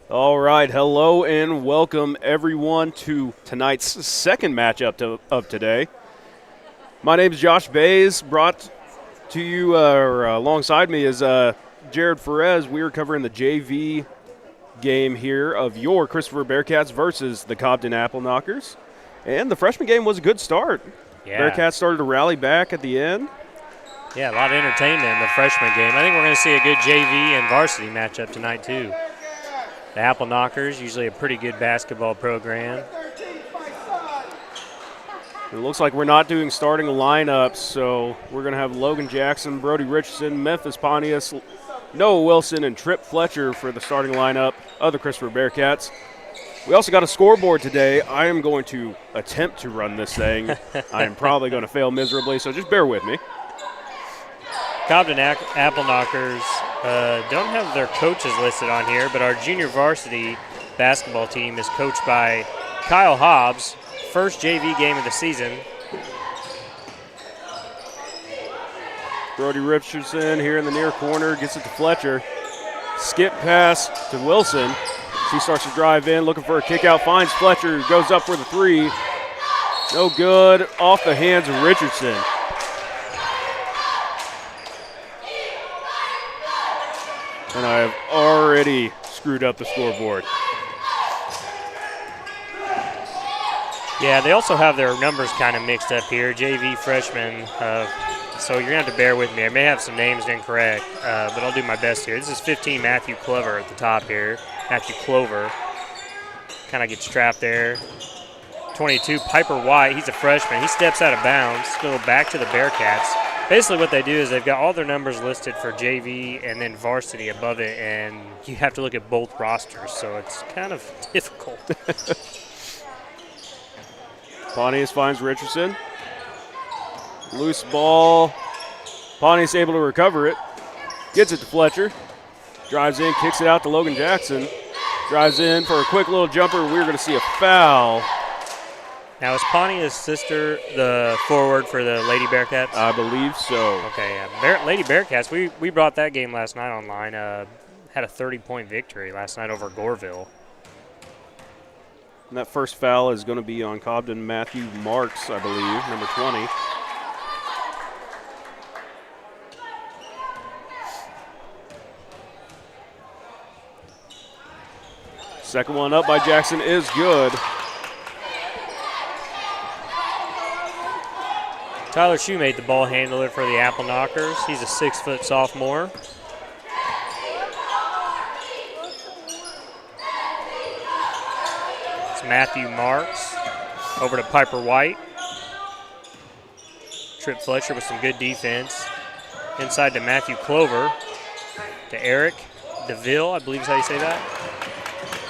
All right, hello and welcome everyone to tonight's second matchup of today. My name is Josh Bays. Brought to you alongside me is Jared Ferez. We are covering the JV game here of your Chrisopher Bearcats versus the Cobden Appleknockers. And the freshman game was a good start. Yeah. Bearcats started to rally back at the end. Yeah, a lot of entertainment in the freshman game. I think we're going to see a good JV and varsity matchup tonight, too. The Appleknockers, usually a pretty good basketball program. It looks like we're not doing starting lineups, so we're going to have Logan Jackson, Brody Richardson, Memphis Pontius, Noah Wilson, and Trip Fletcher for the starting lineup of the Chrisopher Bearcats. We also got a scoreboard today. I am going to attempt to run this thing. I am probably going to fail miserably, so just bear with me. Cobden Appleknockers don't have their coaches listed on here, but our junior varsity basketball team is coached by Kyle Hobbs, first JV game of the season. Brody Richardson here in the near corner, gets it to Fletcher. Skip pass to Wilson. She starts to drive in, looking for a kick out, finds Fletcher, goes up for the three. No good, off the hands of Richardson. And I have already screwed up the scoreboard. Yeah, they also have their numbers kind of mixed up here, JV freshmen. So you're going to have to bear with me. I may have some names incorrect, but I'll do my best here. This is 15, Matthew Clover at the top here. Matthew Clover kind of gets trapped there. 22, Piper White. He's a freshman. He steps out of bounds. Go back to the Bearcats. Basically what they do is they've got all their numbers listed for JV and then varsity above it, and you have to look at both rosters, so it's kind of difficult. Pontius finds Richardson. Loose ball. Pontius able to recover it. Gets it to Fletcher. Drives in, kicks it out to Logan Jackson. Drives in for a quick little jumper. We're going to see a foul. Now, is Pontius' sister the forward for the Lady Bearcats? I believe so. Okay, yeah. Lady Bearcats, we brought that game last night online. Had a 30-point victory last night over Goreville. And that first foul is going to be on Cobden Matthew Marks, I believe, number 20. Second one up by Jackson is good. Tyler Shoemate, the ball handler for the Appleknockers. He's a 6-foot sophomore. It's Matthew Marks over to Piper White. Trip Fletcher with some good defense. Inside to Matthew Clover. To Eric DeVille, I believe is how you say that.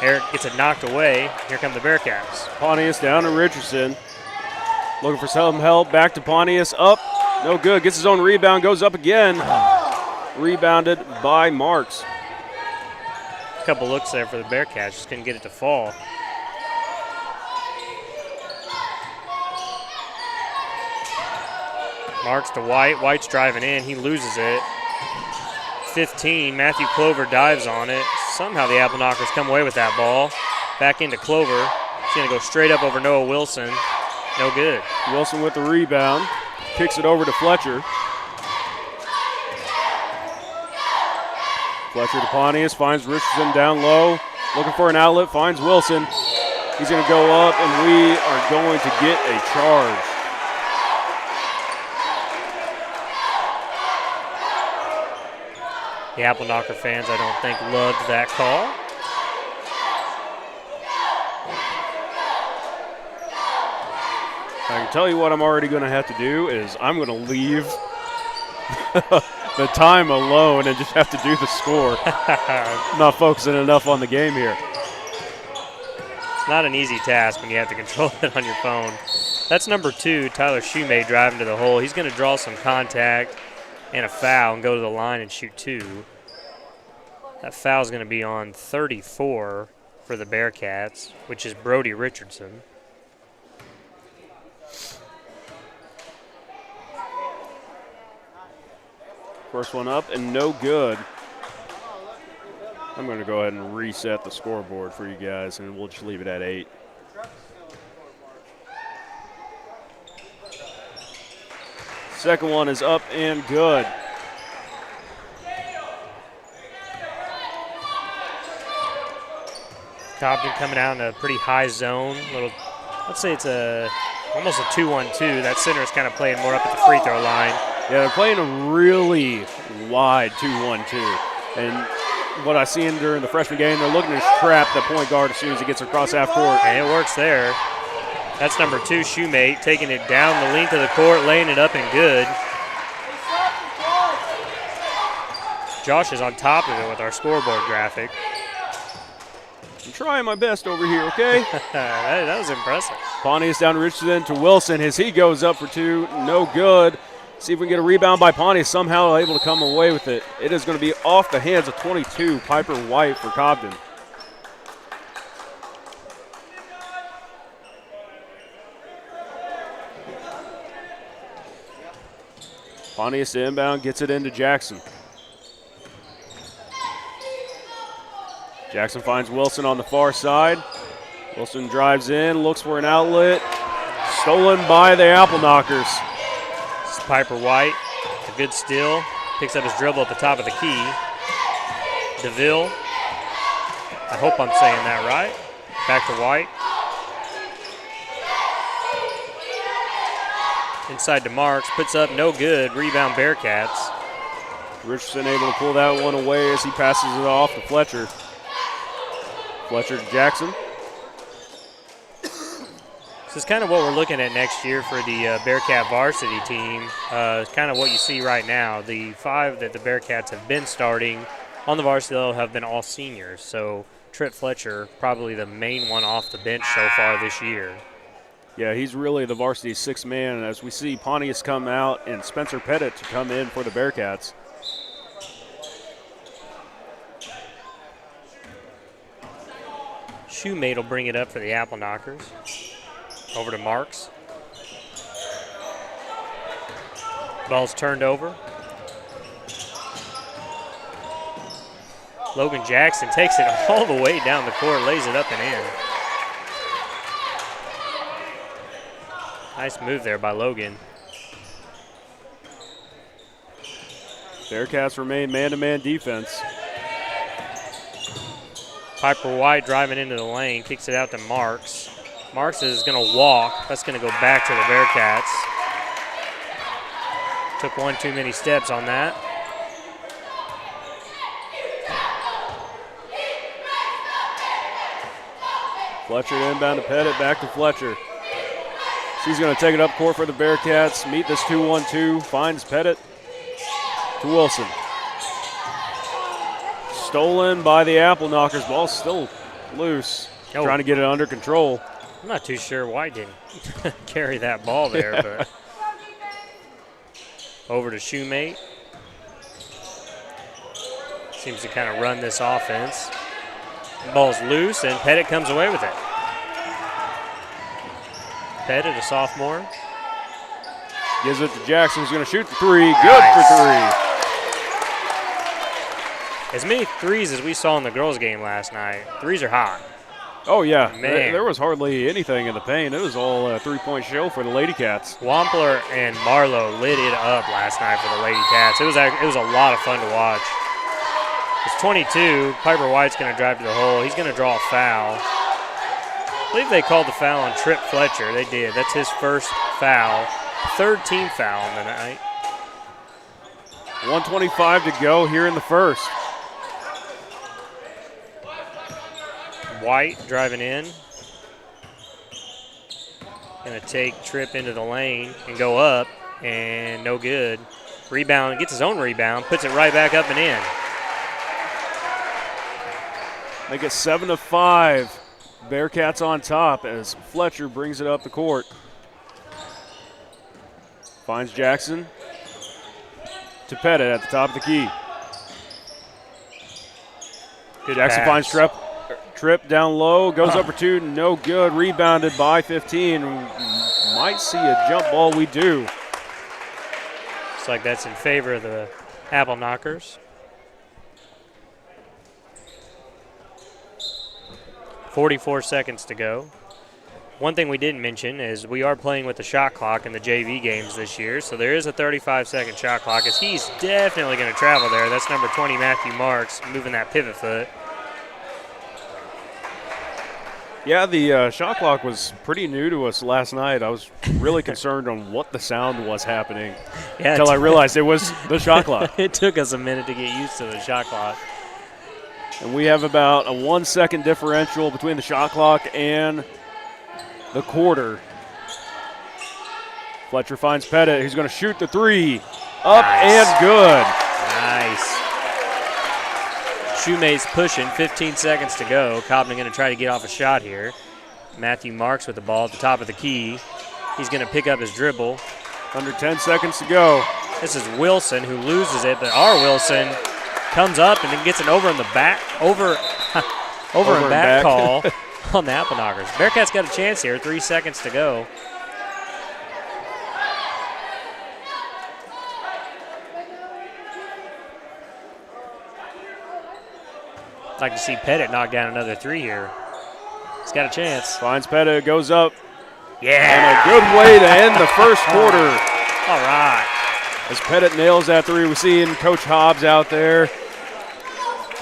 Eric gets it knocked away. Here come the Bearcats. Pontius down to Richardson. Looking for some help. Back to Pontius. Up. No good. Gets his own rebound. Goes up again. Rebounded by Marks. A couple looks there for the Bearcats. Just couldn't get it to fall. Marks to White. White's driving in. He loses it. 15. Matthew Clover dives on it. Somehow the Appleknockers come away with that ball. Back into Clover. He's going to go straight up over Noah Wilson. No good. Wilson with the rebound. Kicks it over to Fletcher. Fletcher to Pontius. Finds Richardson down low. Looking for an outlet. Finds Wilson. He's going to go up, and we are going to get a charge. The Appleknocker fans, I don't think, loved that call. I can tell you what I'm already going to have to do is I'm going to leave the time alone and just have to do the score. I'm not focusing enough on the game here. It's not an easy task when you have to control it on your phone. That's number 2, Tyler Shoemate driving to the hole. He's going to draw some contact and a foul and go to the line and shoot 2. That foul is going to be on 34 for the Bearcats, which is Brody Richardson. First one up and no good. I'm going to go ahead and reset the scoreboard for you guys, and we'll just leave it at 8. Second one is up and good. Cobden coming out in a pretty high zone. Let's say it's almost a 2-1-2. That center is kind of playing more up at the free throw line. Yeah, they're playing a really wide 2-1-2. And what I seen during the freshman game, they're looking to trap the point guard as soon as he gets across half court. And it works there. That's number 2, Shoemate, taking it down the length of the court, laying it up and good. Josh is on top of it with our scoreboard graphic. I'm trying my best over here, okay? that was impressive. Pontius down to Richardson to Wilson as he goes up for 2. No good. See if we can get a rebound by Pontius, somehow able to come away with it. It is going to be off the hands of 22, Piper White for Cobden. Pontius inbound, gets it into Jackson. Jackson finds Wilson on the far side. Wilson drives in, looks for an outlet. Stolen by the Appleknockers. This is Piper White, a good steal. Picks up his dribble at the top of the key. DeVille, I hope I'm saying that right. Back to White. Inside to Marks, puts up no good. Rebound Bearcats. Richardson able to pull that one away as he passes it off to Fletcher. Fletcher to Jackson. This is kind of what we're looking at next year for the Bearcat varsity team. It's kind of what you see right now. The 5 that the Bearcats have been starting on the varsity level have been all seniors. So Trip Fletcher, probably the main one off the bench so far this year. Yeah, he's really the varsity 6th man as we see Pontius come out and Spencer Pettit to come in for the Bearcats. Shoemate will bring it up for the Appleknockers. Over to Marks. Ball's turned over. Logan Jackson takes it all the way down the court, lays it up and in. Nice move there by Logan. Bearcats remain man-to-man defense. Piper White driving into the lane, kicks it out to Marks. Marks is going to walk. That's going to go back to the Bearcats. Took one too many steps on that. Fletcher inbound to Pettit, back to Fletcher. She's going to take it up court for the Bearcats. Meet this 2-1-2. Finds Pettit to Wilson. Stolen by the Appleknockers. Ball's still loose. Oh. Trying to get it under control. I'm not too sure White didn't carry that ball there, but over to Shoemate. Seems to kind of run this offense. Ball's loose, and Pettit comes away with it. Pettit, a sophomore. Gives it to Jackson, who's going to shoot the 3. Good Nice. for 3. As many threes as we saw in the girls' game last night. Threes are hot. Oh, yeah. Man. There was hardly anything in the paint. It was all a three-point show for the Lady Cats. Wampler and Marlowe lit it up last night for the Lady Cats. It was a lot of fun to watch. It's 22. Piper White's going to drive to the hole. He's going to draw a foul. I believe they called the foul on Trip Fletcher. They did. That's his first foul. 3rd team foul on the night. 1:25 to go here in the first. White driving in. Going to take Trip into the lane and go up, and no good. Rebound, gets his own rebound, puts it right back up and in. Make it 7-5. Bearcats on top as Fletcher brings it up the court. Finds Jackson to Pettit at the top of the key. Good Jackson pass. finds Trip down low, goes up for 2, no good. Rebounded by 15. Might see a jump ball. We do. Looks like that's in favor of the Appleknockers. 44 seconds to go. One thing we didn't mention is we are playing with the shot clock in the JV games this year, so there is a 35-second shot clock as he's definitely going to travel there. That's number 20, Matthew Marks, moving that pivot foot. Yeah, the shot clock was pretty new to us last night. I was really concerned on what the sound was happening until I realized it was the shot clock. It took us a minute to get used to the shot clock. And we have about a 1 second differential between the shot clock and the quarter. Fletcher finds Pettit, who's going to shoot the three. Up and good. Nice. Shoemate's pushing, 15 seconds to go. Cobden going to try to get off a shot here. Matthew Marks with the ball at the top of the key. He's going to pick up his dribble. Under 10 seconds to go. This is Wilson who loses it, but our Wilson comes up and then gets an over and back call on the Appleknockers. Bearcats got a chance here, 3 seconds to go. I'd like to see Pettit knock down another three here. He's got a chance. Finds Pettit, goes up. Yeah. And a good way to end the first quarter. All right. As Pettit nails that three, we're seeing Coach Hobbs out there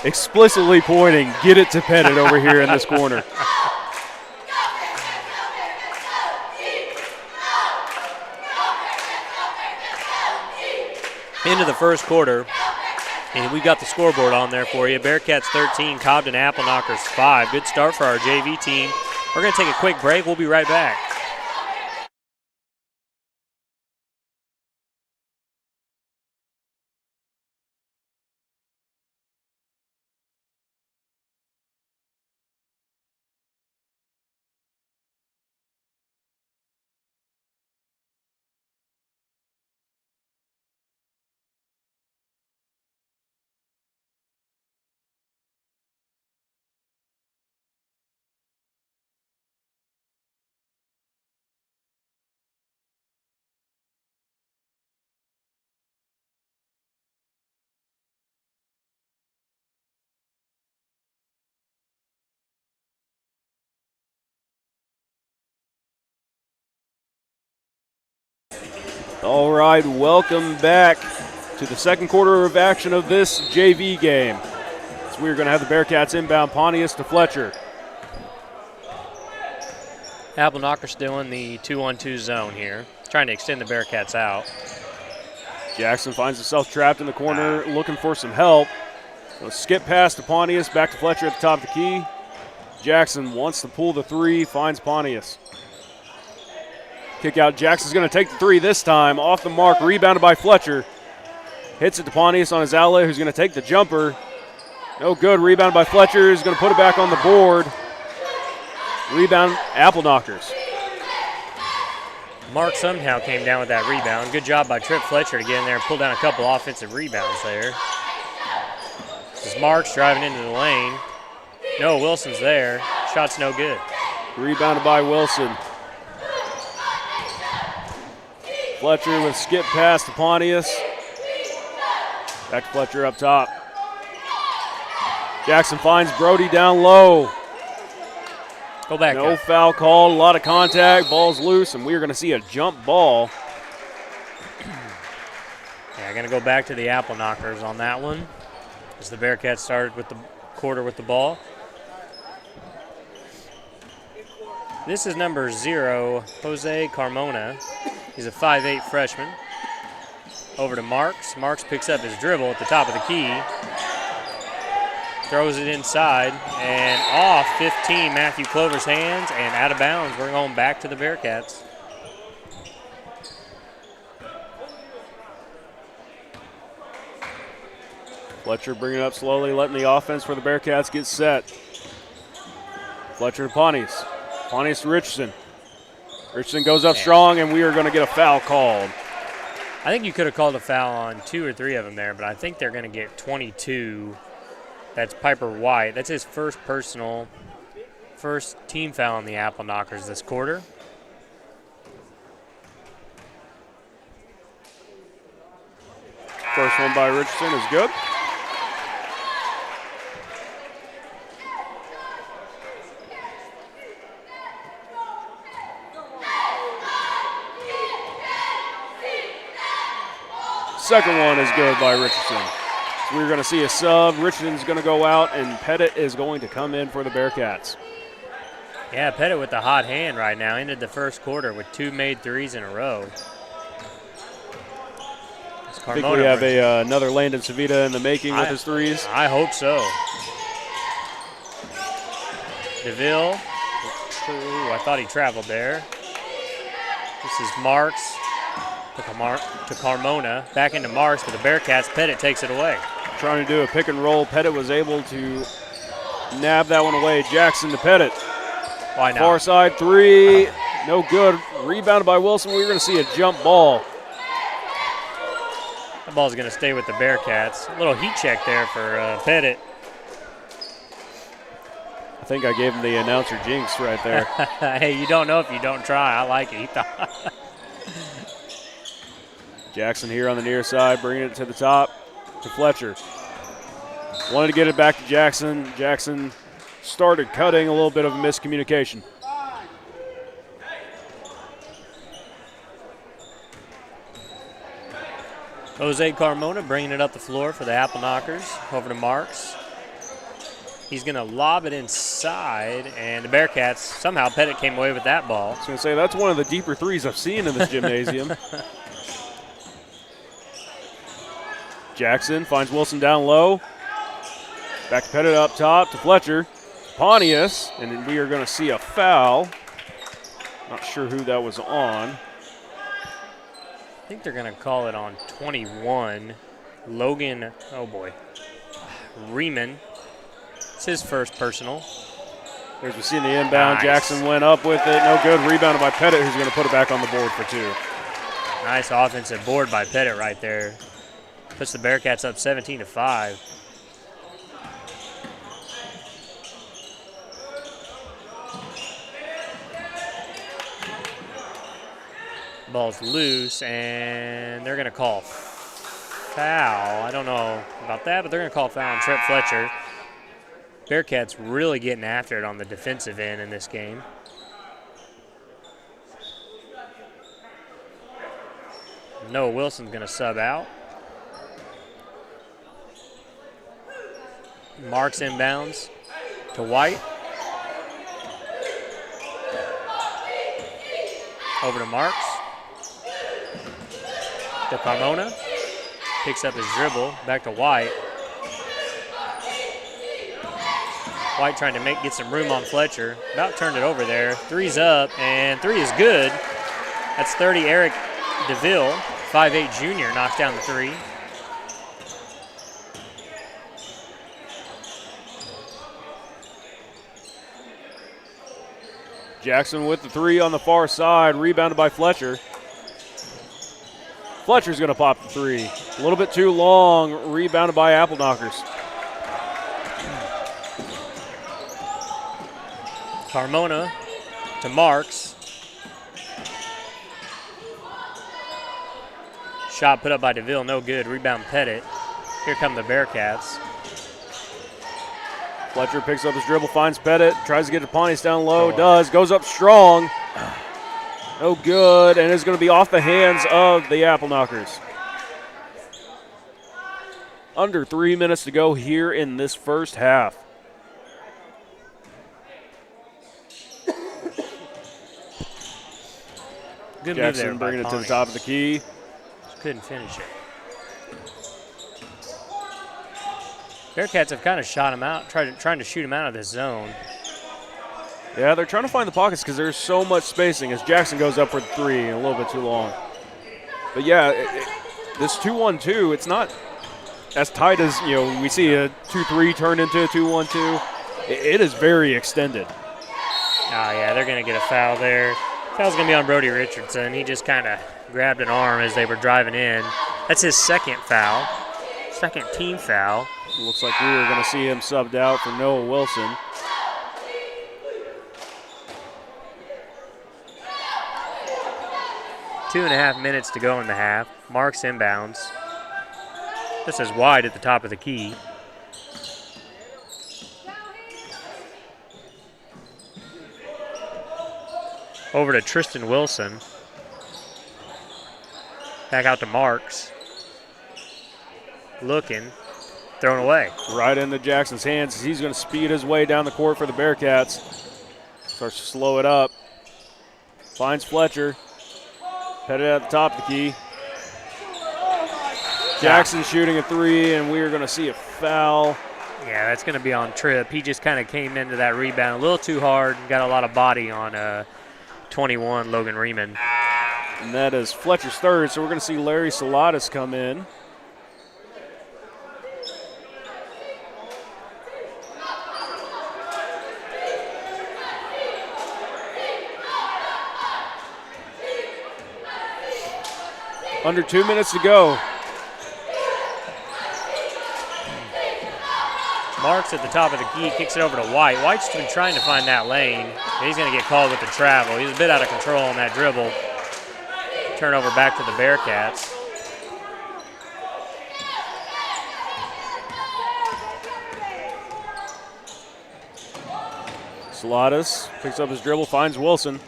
explicitly pointing, get it to Pettit over here in this corner. Into the first quarter. And we got the scoreboard on there for you. Bearcats 13, Cobden Appleknockers 5. Good start for our JV team. We're going to take a quick break. We'll be right back. All right, welcome back to the second quarter of action of this JV game. So we're going to have the Bearcats inbound Pontius to Fletcher. Appleknockers still in the 2-1-2 zone here, trying to extend the Bearcats out. Jackson finds himself trapped in the corner, looking for some help. So skip pass to Pontius, back to Fletcher at the top of the key. Jackson wants to pull the three, finds Pontius. Kick out, Jackson's going to take the three this time, off the mark, rebounded by Fletcher. Hits it to Pontius on his outlet, who's going to take the jumper. No good, rebound by Fletcher, who's going to put it back on the board. Rebound, Appleknockers. Mark somehow came down with that rebound. Good job by Trip Fletcher to get in there and pull down a couple offensive rebounds there. This is Marks driving into the lane. No, Wilson's there. Shot's no good. Rebounded by Wilson. Fletcher with skip pass to Pontius. Back to Fletcher up top. Jackson finds Brody down low. Go back. No foul called, a lot of contact, ball's loose, and we're going to see a jump ball. Yeah, going to go back to the Appleknockers on that one as the Bearcats started with the quarter with the ball. This is number 0, Jose Carmona. He's a 5'8" freshman. Over to Marks. Marks picks up his dribble at the top of the key. Throws it inside and off 15, Matthew Clover's hands, and out of bounds. We're going back to the Bearcats. Fletcher bringing it up slowly, letting the offense for the Bearcats get set. Fletcher to Pontius. Pontius to Richardson. Richardson goes up strong, and we are going to get a foul called. I think you could have called a foul on 2 or 3 of them there, but I think they're going to get 22. That's Piper White. That's his first team foul on the Appleknockers this quarter. First one by Richardson is good. Second one is good by Richardson. So we're going to see a sub. Richardson's going to go out, and Pettit is going to come in for the Bearcats. Yeah, Pettit with the hot hand right now. Ended the first quarter with 2 made threes in a row. I think we have another Landon Savita in the making with his threes. I hope so. DeVille. Ooh, I thought he traveled there. This is Marks to Carmona. Back into Marks for the Bearcats. Pettit takes it away. Trying to do a pick and roll. Pettit was able to nab that one away. Jackson to Pettit. Why not? Far side three. No good. Rebounded by Wilson. We're going to see a jump ball. The ball's going to stay with the Bearcats. A little heat check there for Pettit. I think I gave him the announcer jinx right there. Hey, you don't know if you don't try. I like it. He thought. Jackson here on the near side, bringing it to the top to Fletcher. Wanted to get it back to Jackson. Jackson started cutting, a little bit of a miscommunication. Jose Carmona bringing it up the floor for the Appleknockers. Over to Marks. He's going to lob it inside, and the Bearcats, somehow Pettit came away with that ball. I was going to say, that's one of the deeper threes I've seen in this gymnasium. Jackson finds Wilson down low. Back to Pettit up top to Fletcher. Pontius, and we are going to see a foul. Not sure who that was on. I think they're going to call it on 21. Logan, oh boy, Riemann. It's his first personal. There's we see the inbound. Nice. Jackson went up with it. No good. Rebounded by Pettit, who's going to put it back on the board for 2. Nice offensive board by Pettit right there. Puts the Bearcats up 17-5. Ball's loose, and they're going to call foul. I don't know about that, but they're going to call foul on Trent Fletcher. Bearcats really getting after it on the defensive end in this game. Noah Wilson's going to sub out. Marks inbounds to White. Over to Marks. To Carmona. Picks up his dribble. Back to White. White trying to get some room on Fletcher. About turned it over there. Three's up, and 3 is good. That's 30 Eric DeVille. 5'8" junior knocks down the 3. Jackson with the 3 on the far side, rebounded by Fletcher. Fletcher's going to pop the 3. A little bit too long, rebounded by Appleknockers. Carmona to Marks. Shot put up by DeVille, no good. Rebound Pettit. Here come the Bearcats. Fletcher picks up his dribble, finds Pettit, tries to get to Pontius down low, does, goes up strong. No good, and it's going to be off the hands of the Appleknockers. Under 3 minutes to go here in this first half. Good Jackson move there bringing it by to the top of the key. Just couldn't finish it. Bearcats have kind of shot him out, trying to shoot him out of this zone. Yeah, they're trying to find the pockets because there's so much spacing as Jackson goes up for the 3 and a little bit too long. But yeah, this 2-1-2, it's not as tight as, we see a 2-3 turn into a 2-1-2. It is very extended. Oh, yeah, they're going to get a foul there. Foul's going to be on Brody Richardson. He just kind of grabbed an arm as they were driving in. That's his second foul, second team foul. Looks like we are going to see him subbed out for Noah Wilson. Two and a half minutes to go in the half. Marks inbounds. This is wide at the top of the key. Over to Tristan Wilson. Back out to Marks. looking, thrown away. Right into Jackson's hands. He's going to speed his way down the court for the Bearcats. Starts to slow it up. Finds Fletcher. Pettit at the top of the key. Jackson shooting a three, and we are going to see a foul. Yeah, that's going to be on Tripp. He just kind of came into that rebound a little too hard and got a lot of body on 21, Logan Riemann. And that is Fletcher's third, so we're going to see Larry Saladas come in. Under 2 minutes to go. Marks at the top of the key, kicks it over to White. White's been trying to find that lane, and he's going to get called with the travel. He's a bit out of control on that dribble. Turnover back to the Bearcats. Saladas picks up his dribble, finds Wilson.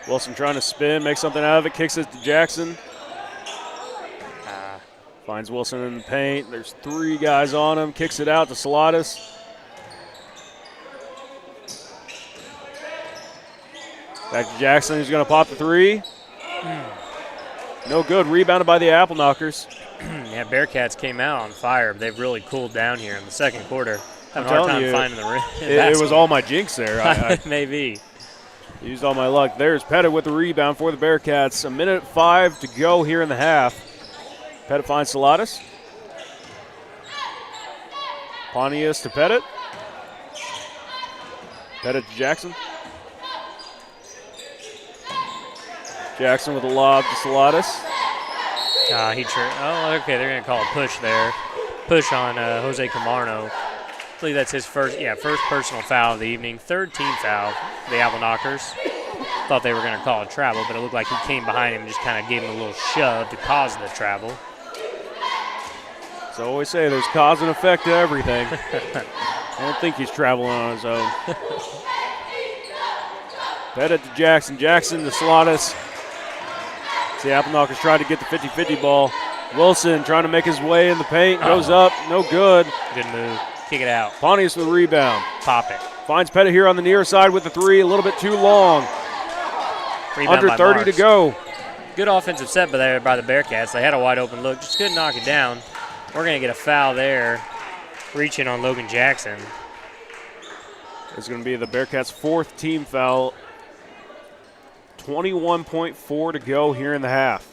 Wilson trying to spin, make something out of it, kicks it to Jackson. Finds Wilson in the paint. There's three guys on him, kicks it out to Saladas. Back to Jackson, who's going to pop the three. No good, rebounded by the Appleknockers. Yeah, Bearcats came out on fire, but they've really cooled down here in the second quarter. I'm Having a hard telling time you, finding the rim. It was all my jinx there. Maybe. Used all my luck. There's Pettit with the rebound for the Bearcats. 1:05 to go here in the half. Pettit finds Saladas. Pontius to Pettit. Pettit to Jackson. Jackson with a lob to Saladas. Okay, they're going to call a push there. Push on Jose Camarno. I believe that's his first personal foul of the evening. Third team foul, the Appleknockers. Thought they were going to call a travel, but it looked like he came behind him and just kind of gave him a little shove to cause the travel. So I always say there's cause and effect to everything. I don't think he's traveling on his own. Pettit to Jackson. Jackson to Saladas. The Appleknockers tried to get the 50-50 ball. Wilson trying to make his way in the paint. Goes up. No good. Good move. Kick it out. Pontius with the rebound. Pop it. Finds Pettit here on the near side with the three. A little bit too long. Rebound Under by 30 Marks. to go. Good offensive set by the Bearcats. They had a wide open look. Just couldn't knock it down. We're going to get a foul there. Reaching on Logan Jackson. It's going to be the Bearcats' fourth team foul. 21.4 to go here in the half.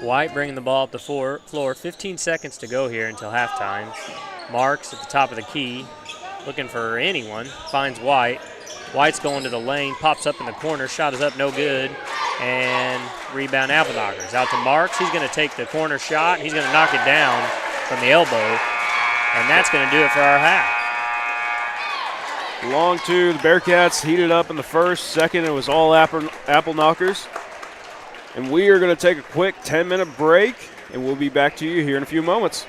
White bringing the ball up the floor. 15 seconds to go here until halftime. Marks at the top of the key, looking for anyone. Finds White. White's going to the lane, pops up in the corner. Shot is up, no good. And rebound Appleknockers. Out to Marks. He's going to take the corner shot. He's going to knock it down from the elbow. And that's going to do it for our half. Long two. The Bearcats heated up in the first. Second, it was all Appleknockers. And we are going to take a quick 10-minute break, and we'll be back to you here in a few moments.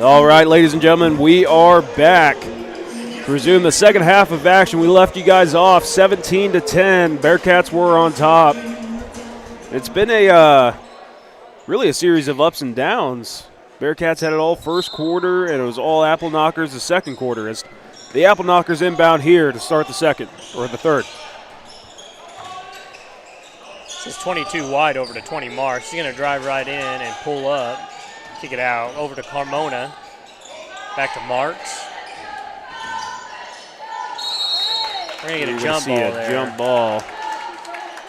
All right, ladies and gentlemen, we are back to resume the second half of action. We left you guys off 17-10. Bearcats were on top. It's been really a series of ups and downs. Bearcats had it all first quarter, and it was all Appleknockers the second quarter. As the Appleknockers inbound here to start the second, or the third. This is 22 wide over to 20 Marks. He's going to drive right in and pull up, kick it out, over to Carmona, back to Marks. We're going to get a jump ball there. Jump ball.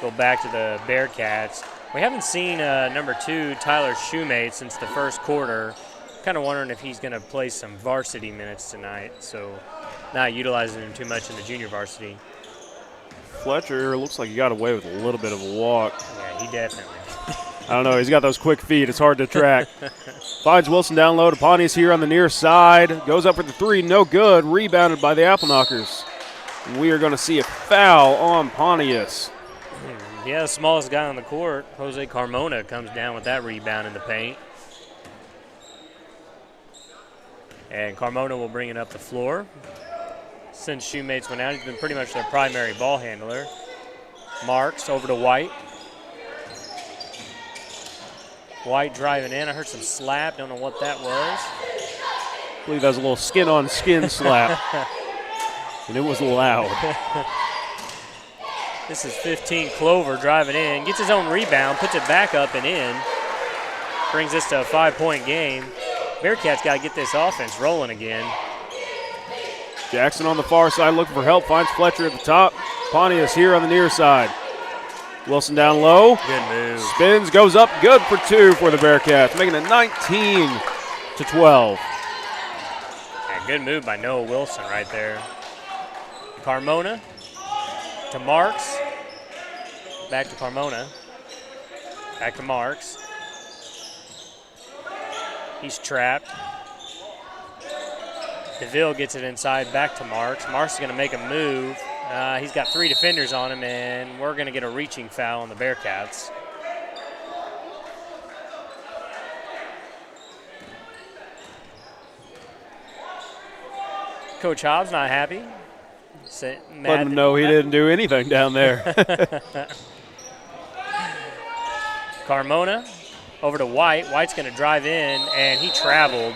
Go back to the Bearcats. We haven't seen number 2, Tyler Shoemate, since the first quarter. Kind of wondering if he's going to play some varsity minutes tonight, so not utilizing him too much in the junior varsity. Fletcher looks like he got away with a little bit of a walk. Yeah, he definitely. I don't know. He's got those quick feet. It's hard to track. Finds Wilson down low. Pontius here on the near side. Goes up for the three. No good. Rebounded by the Appleknockers. We are going to see a foul on Pontius. Yeah, the smallest guy on the court, Jose Carmona, comes down with that rebound in the paint. And Carmona will bring it up the floor. Since Shoemates went out, he's been pretty much their primary ball handler. Marks over to White. White driving in. I heard some slap. Don't know what that was. I believe that was a little skin-on-skin slap. And it was loud. This is 15 Clover driving in. Gets his own rebound. Puts it back up and in. Brings this to a 5-point game. Bearcats got to get this offense rolling again. Jackson on the far side looking for help. Finds Fletcher at the top. Pontius here on the near side. Wilson down low. Good move. Spins, goes up, good for two for the Bearcats, making it 19-12. Yeah, good move by Noah Wilson right there. Carmona to Marks. Back to Carmona. Back to Marks. He's trapped. DeVille gets it inside, back to Marks. Marks is going to make a move. He's got 3 defenders on him, and we're going to get a reaching foul on the Bearcats. Coach Hobbs not happy. Let him know he didn't do anything down there. Carmona over to White. White's going to drive in, and he traveled.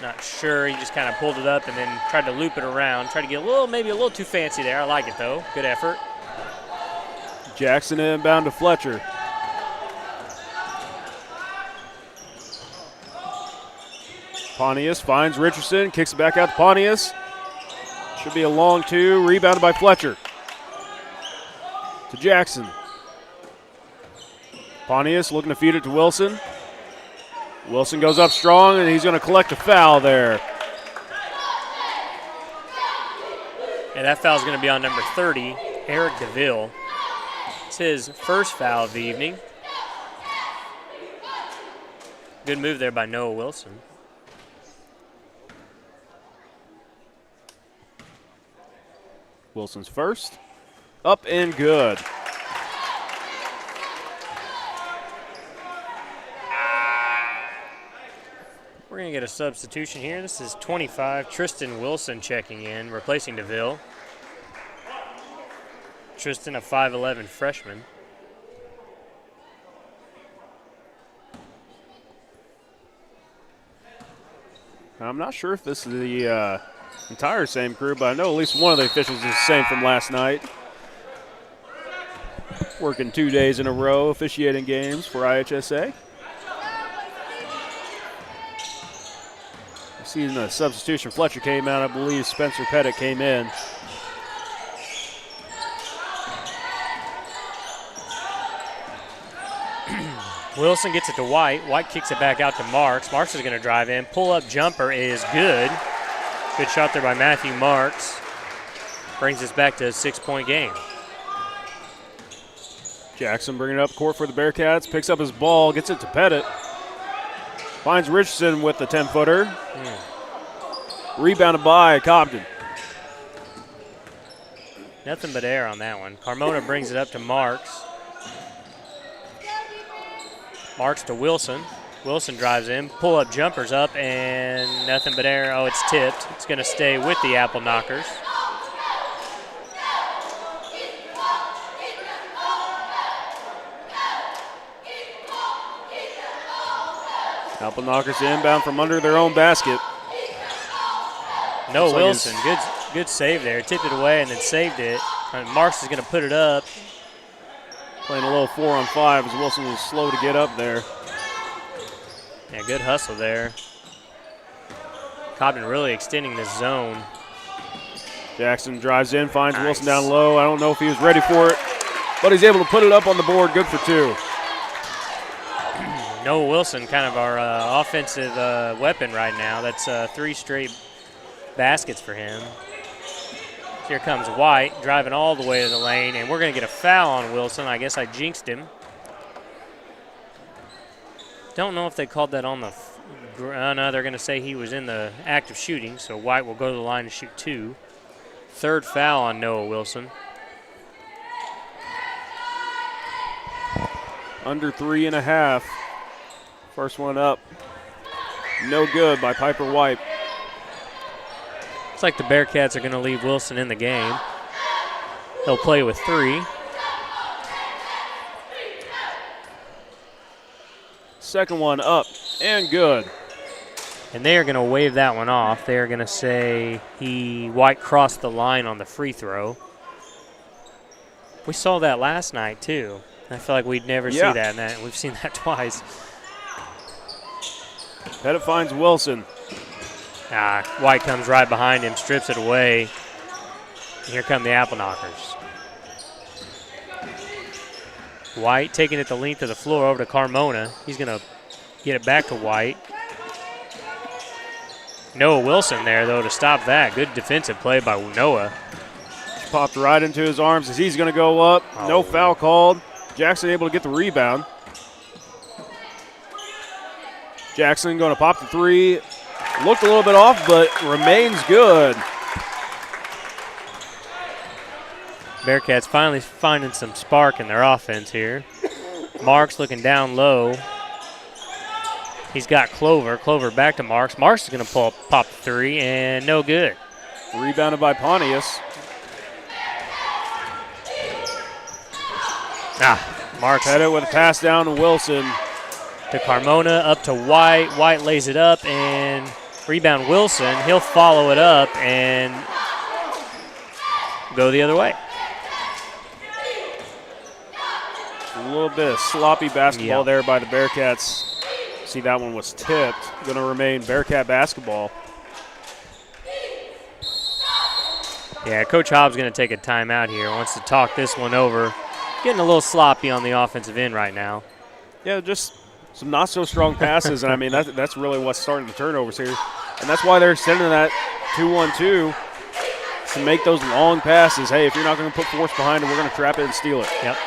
Not sure. He just kind of pulled it up and then tried to loop it around. Tried to get maybe a little too fancy there. I like it, though. Good effort. Jackson inbound to Fletcher. Pontius finds Richardson, kicks it back out to Pontius. Should be a long two. Rebounded by Fletcher. To Jackson. Pontius looking to feed it to Wilson. Wilson goes up strong, and he's going to collect a foul there. And that foul is going to be on number 30, Eric DeVille. It's his first foul of the evening. Good move there by Noah Wilson. Wilson's first. Up and good. We're going to get a substitution here. This is 25, Tristan Wilson checking in, replacing DeVille. Tristan, a 5'11 freshman. I'm not sure if this is the entire same crew, but I know at least one of the officials is the same from last night. Working 2 days in a row, officiating games for IHSA. Seeing the substitution, Fletcher came out. I believe Spencer Pettit came in. Wilson gets it to White. White kicks it back out to Marks. Marks is going to drive in. Pull-up jumper is good. Good shot there by Matthew Marks. Brings us back to a 6-point game. Jackson bringing it up court for the Bearcats. Picks up his ball, gets it to Pettit. Finds Richardson with the 10-footer. Rebounded by Cobden. Nothing but air on that one. Carmona brings it up to Marks. Marks to Wilson. Wilson drives in, pull-up jumpers up, and nothing but air. Oh, it's tipped. It's going to stay with the Appleknockers. Appleknockers inbound from under their own basket. No, Wilson, good save there. Tipped it away and then saved it. And Marks is going to put it up. Playing a little 4-on-5 as Wilson was slow to get up there. Yeah, good hustle there. Cobden really extending this zone. Jackson drives in, finds Wilson down low. I don't know if he was ready for it, but he's able to put it up on the board. Good for 2. Noah Wilson, kind of our offensive weapon right now. That's 3 straight baskets for him. Here comes White, driving all the way to the lane, and we're going to get a foul on Wilson. I guess I jinxed him. Don't know if they called that on the no, they're going to say he was in the act of shooting, so White will go to the line and shoot 2. 3rd foul on Noah Wilson. Under 3.5. First one up. No good by Piper White. Looks like the Bearcats are going to leave Wilson in the game. He'll play with 3. Second one up and good. And they are going to wave that one off. They are going to say White crossed the line on the free throw. We saw that last night too. I feel like we'd never see that, and we've seen that twice. Pettit finds Wilson. White comes right behind him, strips it away. And here come the Appleknockers. White taking it the length of the floor over to Carmona. He's going to get it back to White. Noah Wilson there, though, to stop that. Good defensive play by Noah. Popped right into his arms as he's going to go up. Oh. No foul called. Jackson able to get the rebound. Jackson going to pop the 3. Looked a little bit off, but remains good. Bearcats finally finding some spark in their offense here. Marks looking down low. He's got Clover. Clover back to Marks. Marks is going to pop the 3, and no good. Rebounded by Pontius. Marks. Had it with a pass down to Wilson. To Carmona, up to White. White lays it up, and rebound Wilson. He'll follow it up and go the other way. A little bit of sloppy basketball there by the Bearcats. See, that one was tipped. Going to remain Bearcat basketball. Yeah, Coach Hobbs going to take a timeout here. Wants to talk this one over. Getting a little sloppy on the offensive end right now. Yeah, just some not so strong passes, and I mean that's really what's starting the turnovers here, and that's why they're sending that 2-1-2 to make those long passes. Hey, if you're not going to put force behind it, we're going to trap it and steal it. Yep.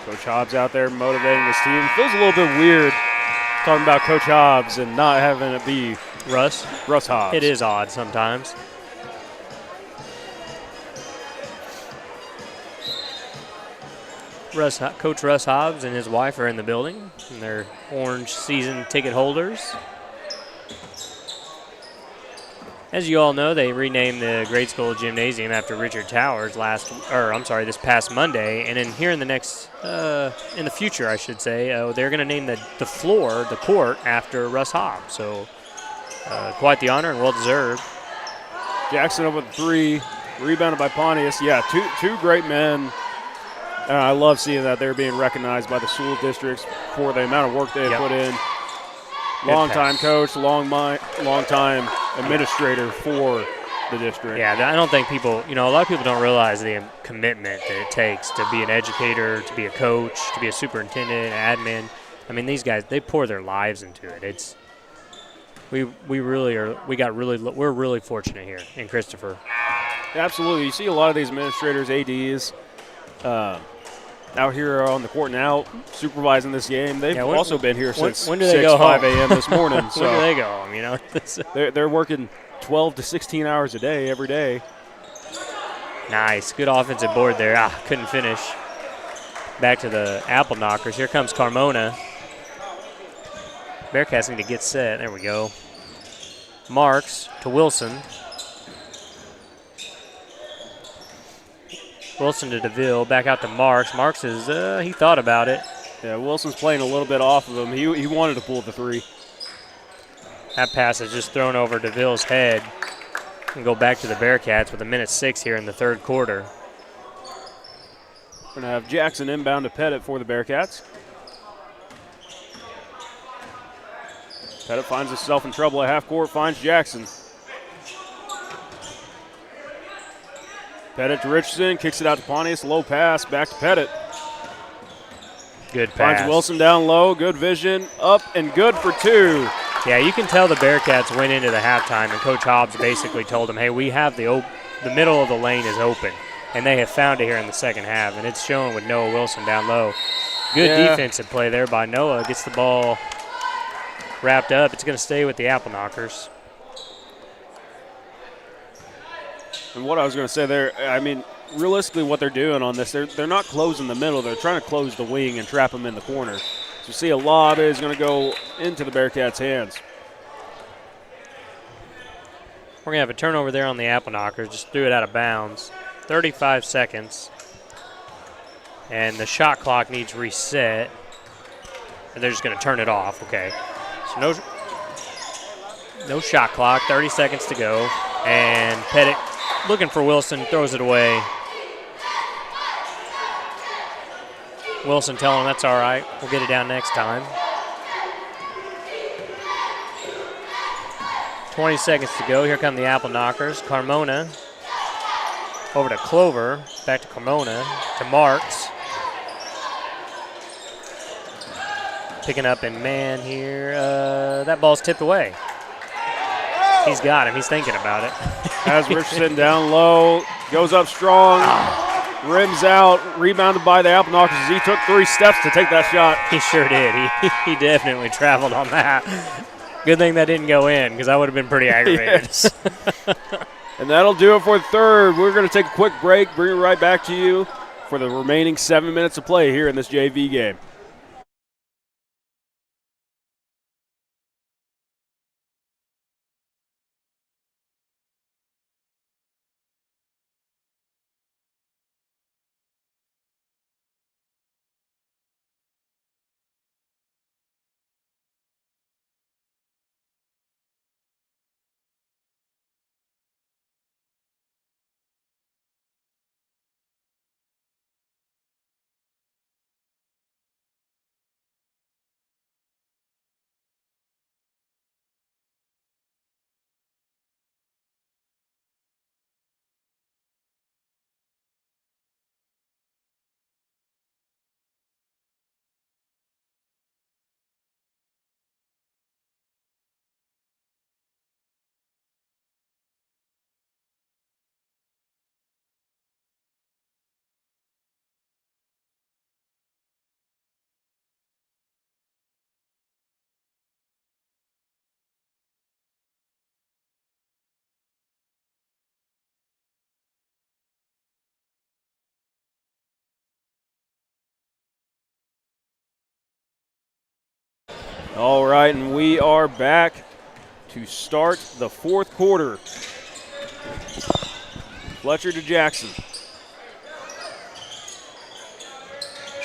Coach Hobbs out there motivating his team. Feels a little bit weird talking about Coach Hobbs and not having it be Russ Hobbs. It is odd sometimes. Coach Russ Hobbs and his wife are in the building, and they're orange season ticket holders. As you all know, they renamed the grade school gymnasium after Richard Towers this past Monday, and then here in the future, I should say, they're going to name the court after Russ Hobbs. So quite the honor and well deserved. Jackson up with 3, rebounded by Pontius. Yeah, two great men. I love seeing that they're being recognized by the school districts for the amount of work they have put in. Long-time coach, long-time administrator for the district. Yeah, I don't think people, a lot of people don't realize the commitment that it takes to be an educator, to be a coach, to be a superintendent, admin. I mean, these guys, they pour their lives into it. We're really fortunate here in Chrisopher. Absolutely. You see a lot of these administrators, ADs, out here on the court now supervising this game. They've also been here since when do they go 5 home? a.m. this morning. So when do they go home, they're working 12 to 16 hours a day every day. Nice. Good offensive board there. Couldn't finish. Back to the Appleknockers. Here comes Carmona. Bearcats need to get set. There we go. Marks to Wilson. Wilson to DeVille. Back out to Marks. Marks is, he thought about it. Yeah, Wilson's playing a little bit off of him. He wanted to pull the three. That pass is just thrown over DeVille's head. And go back to the Bearcats with 1:06 here in the third quarter. We're going to have Jackson inbound to Pettit for the Bearcats. Pettit finds himself in trouble at half court, finds Jackson. Pettit to Richardson, kicks it out to Pontius, low pass, back to Pettit. Good pass. Finds Wilson down low, good vision, up and good for two. Yeah, you can tell the Bearcats went into the halftime, and Coach Hobbs basically told them, hey, we have the middle of the lane is open. And they have found it here in the second half, and it's showing with Noah Wilson down low. Good defensive play there by Noah. Gets the ball wrapped up. It's going to stay with the Appleknockers. And what I was going to say there, I mean, realistically what they're doing on this, they're not closing the middle. They're trying to close the wing and trap them in the corner. So you see a lot of it is going to go into the Bearcats' hands. We're going to have a turnover there on the Appleknockers. Just threw it out of bounds. 35 seconds. And the shot clock needs reset. And they're just going to turn it off. Okay. So no shot clock. 30 seconds to go. And Pettit looking for Wilson, throws it away. Wilson telling him that's all right. We'll get it down next time. 20 seconds to go. Here come the Appleknockers. Carmona over to Clover. Back to Carmona. To Marks. Picking up in man here. That ball's tipped away. He's got him. He's thinking about it. Has Richardson down low. Goes up strong. Rims out. Rebounded by the Appleknockers as he took 3 steps to take that shot. He sure did. He definitely traveled on that. Good thing that didn't go in because I would have been pretty aggravated. Yes. And that'll do it for the third. We're going to take a quick break, bring it right back to you for the remaining 7 minutes of play here in this JV game. All right, and we are back to start the fourth quarter. Fletcher to Jackson.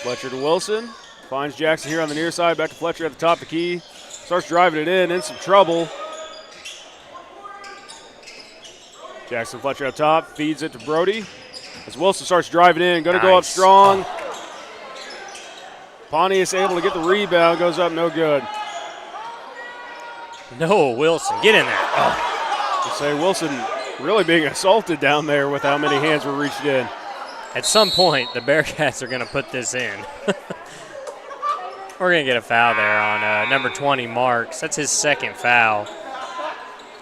Fletcher to Wilson. Finds Jackson here on the near side. Back to Fletcher at the top of the key. Starts driving it in some trouble. Jackson Fletcher up top. Feeds it to Brody. As Wilson starts driving in. Going to go up strong. Pontius able to get the rebound. Goes up no good. No, Wilson, get in there. Oh. You say Wilson really being assaulted down there with how many hands were reached in. At some point, the Bearcats are going to put this in. We're going to get a foul there on number 20, Marks. That's his second foul.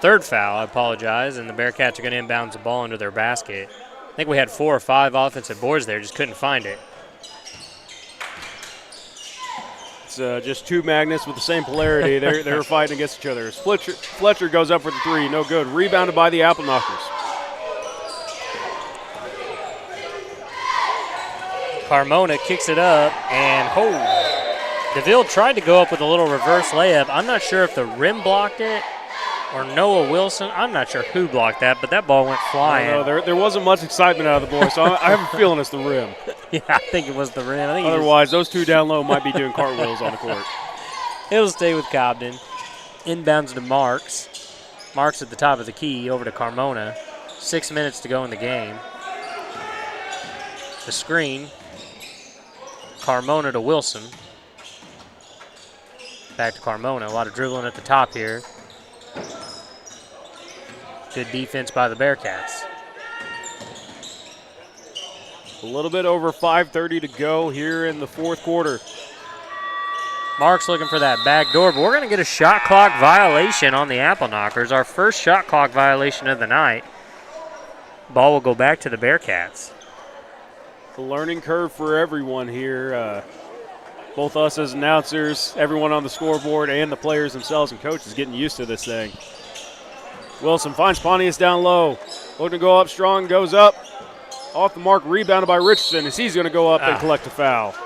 Third foul, I apologize, and the Bearcats are going to inbound the ball into their basket. I think we had 4 or 5 offensive boards there, just couldn't find it. just two magnets with the same polarity. They're fighting against each other. Fletcher goes up for the three, no good. Rebounded by the Appleknockers. Carmona kicks it up, and DeVille tried to go up with a little reverse layup. I'm not sure if the rim blocked it or Noah Wilson. I'm not sure who blocked that, but that ball went flying. No, there wasn't much excitement out of the boys, so I have a feeling it's the rim. Yeah, I think it was the rim. Otherwise, those two down low might be doing cartwheels on the court. It'll stay with Cobden. Inbounds to Marks. Marks at the top of the key, over to Carmona. 6 minutes to go in the game. The screen. Carmona to Wilson. Back to Carmona. A lot of dribbling at the top here. Good defense by the Bearcats. A little bit over 5:30 to go here in the fourth quarter. Mark's looking for that back door, but we're going to get a shot clock violation on the Appleknockers. Our first shot clock violation of the night. Ball will go back to the Bearcats. The learning curve for everyone here. Both us as announcers, everyone on the scoreboard, and the players themselves and coaches getting used to this thing. Wilson finds Pontius down low. Looking to go up strong, goes up. Off the mark, rebounded by Richardson as he's going to go up and collect a foul.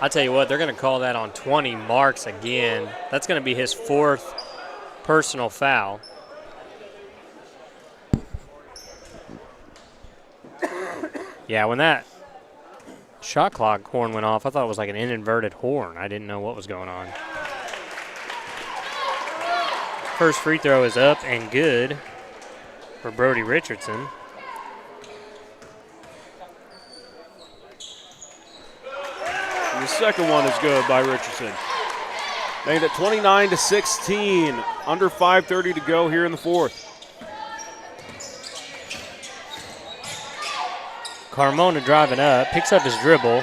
I'll tell you what, they're going to call that on 20 Marks again. That's going to be his fourth personal foul. Yeah, when that shot clock horn went off, I thought it was like an inverted horn. I didn't know what was going on. First free throw is up and good for Brody Richardson. And the second one is good by Richardson. Made it 29-16. Under 5:30 to go here in the fourth. Carmona driving up, picks up his dribble,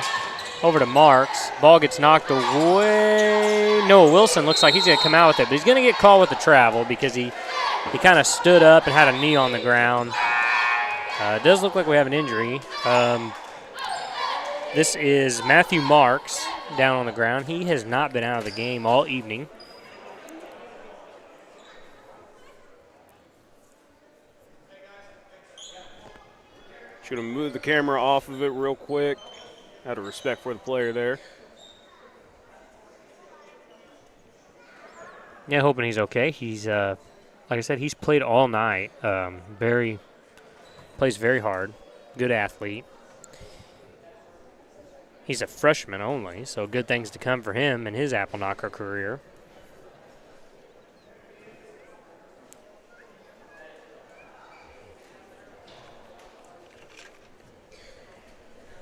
over to Marks. Ball gets knocked away. Noah Wilson looks like he's going to come out with it, but he's going to get called with the travel because he kind of stood up and had a knee on the ground. It does look like we have an injury. This is Matthew Marks down on the ground. He has not been out of the game all evening. Should have moved the camera off of it real quick. Out of respect for the player there. Yeah, hoping he's okay. He's, like I said, he's played all night. Plays very hard. Good athlete. He's a freshman only, so good things to come for him in his Appleknocker career.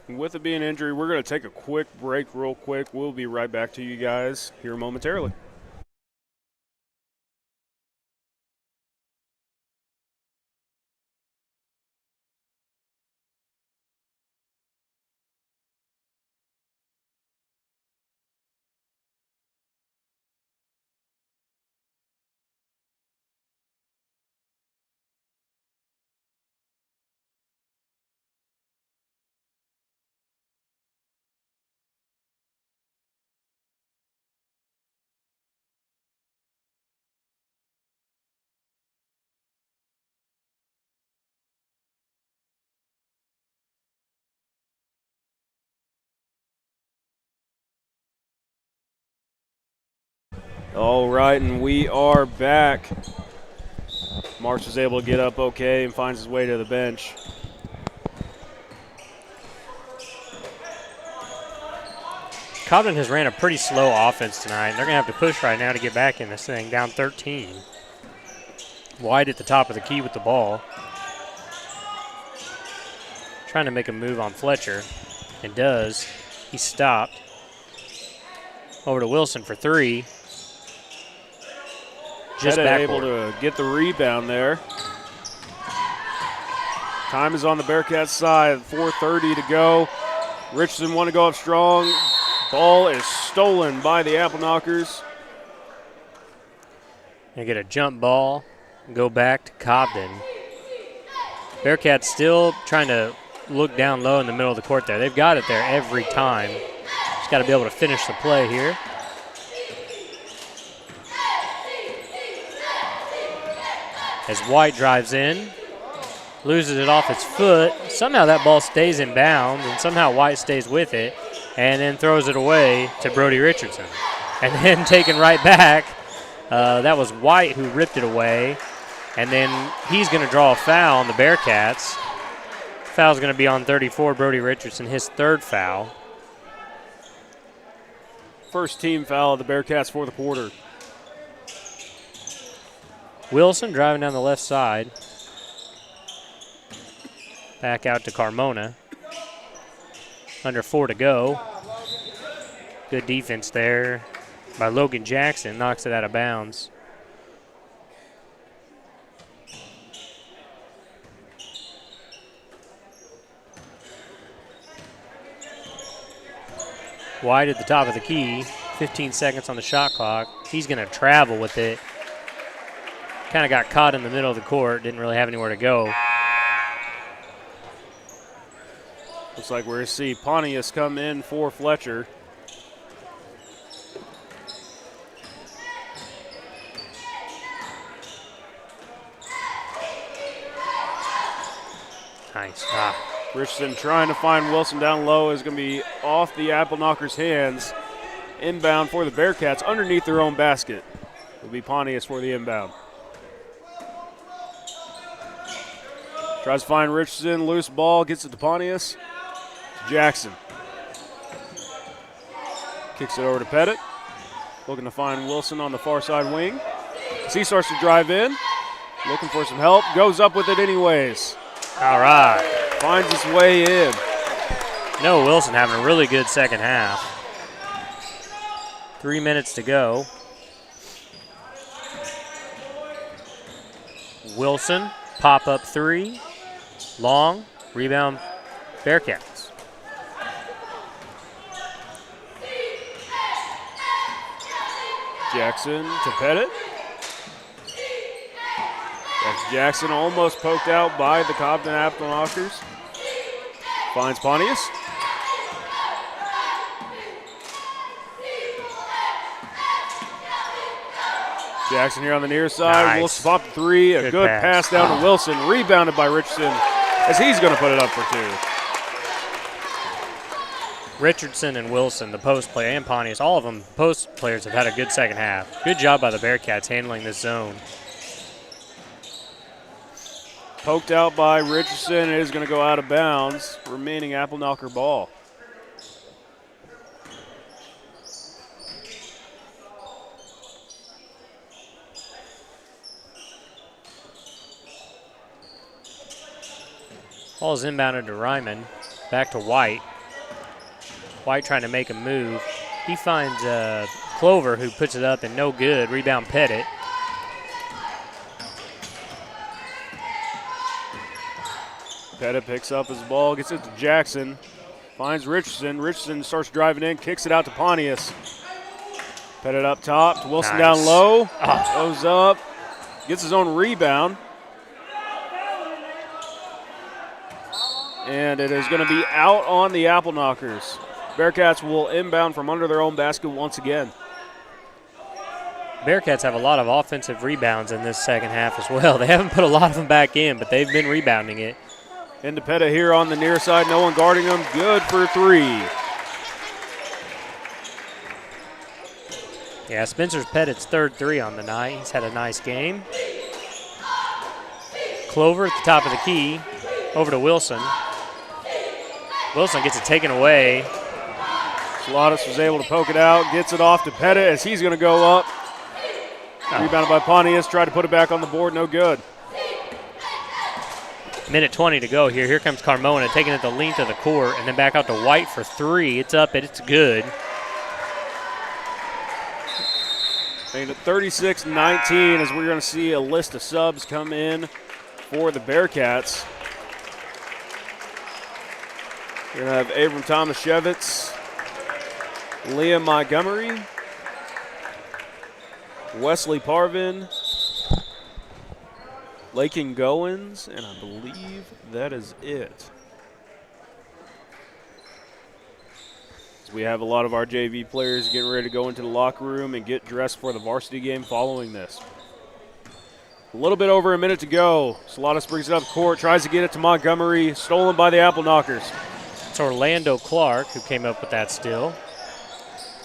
With it being an injury, we're going to take a quick break real quick. We'll be right back to you guys here momentarily. All right, and we are back. Marks was able to get up okay and finds his way to the bench. Cobden has ran a pretty slow offense tonight. They're going to have to push right now to get back in this thing, down 13. White at the top of the key with the ball. Trying to make a move on Fletcher. It does. He's stopped. Over to Wilson for three. Just able to get the rebound there. Time is on the Bearcats side. 4:30 to go. Richardson want to go up strong. Ball is stolen by the Appleknockers. They get a jump ball. Go back to Cobden. Bearcats still trying to look down low in the middle of the court there. They've got it there every time. Just got to be able to finish the play here. As White drives in, loses it off his foot. Somehow that ball stays in bounds, and somehow White stays with it, and then throws it away to Brody Richardson. And then taken right back, that was White who ripped it away, and then he's going to draw a foul on the Bearcats. Foul's going to be on 34, Brody Richardson, his third foul. First team foul of the Bearcats for the quarter. Wilson driving down the left side. Back out to Carmona. Under 4 to go. Good defense there by Logan Jackson. Knocks it out of bounds. White at the top of the key. 15 seconds on the shot clock. He's going to travel with it. Kind of got caught in the middle of the court. Didn't really have anywhere to go. Looks like we're going to see Pontius come in for Fletcher. Nice. Richardson trying to find Wilson down low is going to be off the Appleknockers' hands. Inbound for the Bearcats underneath their own basket. Will be Pontius for the inbound. Tries to find Richardson, loose ball, gets it to Pontius. Jackson. Kicks it over to Pettit. Looking to find Wilson on the far side wing. As he starts to drive in, looking for some help, goes up with it anyways. All right. Finds his way in. Noah Wilson having a really good second half. 3 minutes to go. Wilson, pop-up three. Long, rebound, Bearcats. Jackson to Pettit. That's Jackson almost poked out by the Cobden Appleknockers. Finds Pontius. Jackson here on the near side. Nice. Wilson popped three. A good pass down to Wilson. Rebounded by Richardson as he's going to put it up for two. Richardson and Wilson, the post player, and Pontius, all of them post players have had a good second half. Good job by the Bearcats handling this zone. Poked out by Richardson. It is going to go out of bounds. Remaining Appleknocker ball. Ball is inbounded to Ryman. Back to White. White trying to make a move. He finds Clover, who puts it up and no good. Rebound Pettit. Pettit picks up his ball, gets it to Jackson. Finds Richardson. Richardson starts driving in, kicks it out to Pontius. Pettit up top to Wilson down low. Goes up, gets his own rebound. And it is going to be out on the Appleknockers. Bearcats will inbound from under their own basket once again. Bearcats have a lot of offensive rebounds in this second half as well. They haven't put a lot of them back in, but they've been rebounding it. Into Pettit here on the near side. No one guarding him. Good for three. Yeah, Spencer Pettit's third three on the night. He's had a nice game. Clover at the top of the key. Over to Wilson. Wilson gets it taken away. Slatus was able to poke it out. Gets it off to Pettit as he's going to go up. Rebounded by Pontius. Tried to put it back on the board. No good. Minute 20 to go here. Here comes Carmona taking it the length of the court and then back out to White for three. It's up and it's good. Making it 36-19 as we're going to see a list of subs come in for the Bearcats. We're going to have Abram Tomaszewicz, Liam Montgomery, Wesley Parvin, Lakin Goins, and I believe that is it. We have a lot of our JV players getting ready to go into the locker room and get dressed for the varsity game following this. A little bit over a minute to go. Saladas brings it up court, tries to get it to Montgomery, stolen by the Appleknockers. It's Orlando Clark who came up with that steal.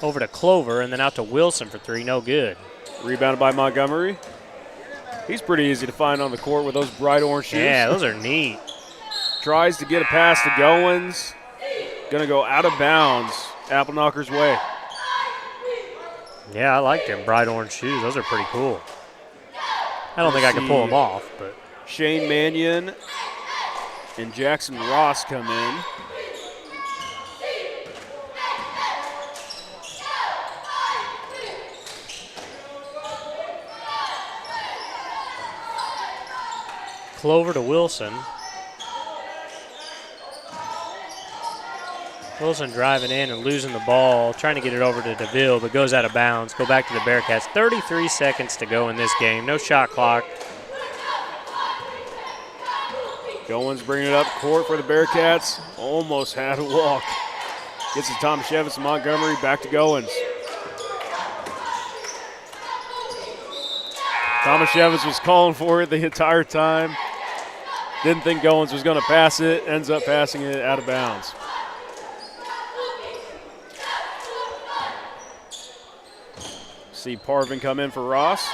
Over to Clover and then out to Wilson for three, no good. Rebounded by Montgomery. He's pretty easy to find on the court with those bright orange shoes. Yeah, those are neat. Tries to get a pass to Goins. Gonna go out of bounds, Appleknockers' way. Yeah, I like them bright orange shoes. Those are pretty cool. I don't think I can pull them off, but. Shane Mannion and Jackson Ross come in. Clover to Wilson. Wilson driving in and losing the ball, trying to get it over to DeVille, but goes out of bounds. Go back to the Bearcats. 33 seconds to go in this game. No shot clock. Goins bringing it up court for the Bearcats. Almost had a walk. Gets it to Tomaszewicz and Montgomery. Back to Goins. Tomaszewicz was calling for it the entire time. Didn't think Goins was going to pass it. Ends up passing it out of bounds. See Parvin come in for Ross.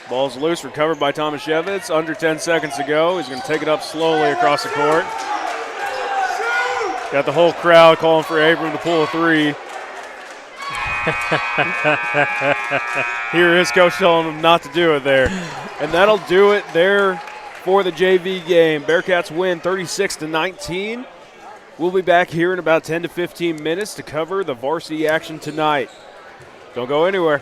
Ball's loose, recovered by Tomaszewicz. Under 10 seconds to go. He's going to take it up slowly across the court. Got the whole crowd calling for Abram to pull a three. Here his coach telling him not to do it there. And that'll do it there for the JV game. Bearcats win 36-19. We'll be back here in about 10 to 15 minutes to cover the varsity action tonight. Don't go anywhere.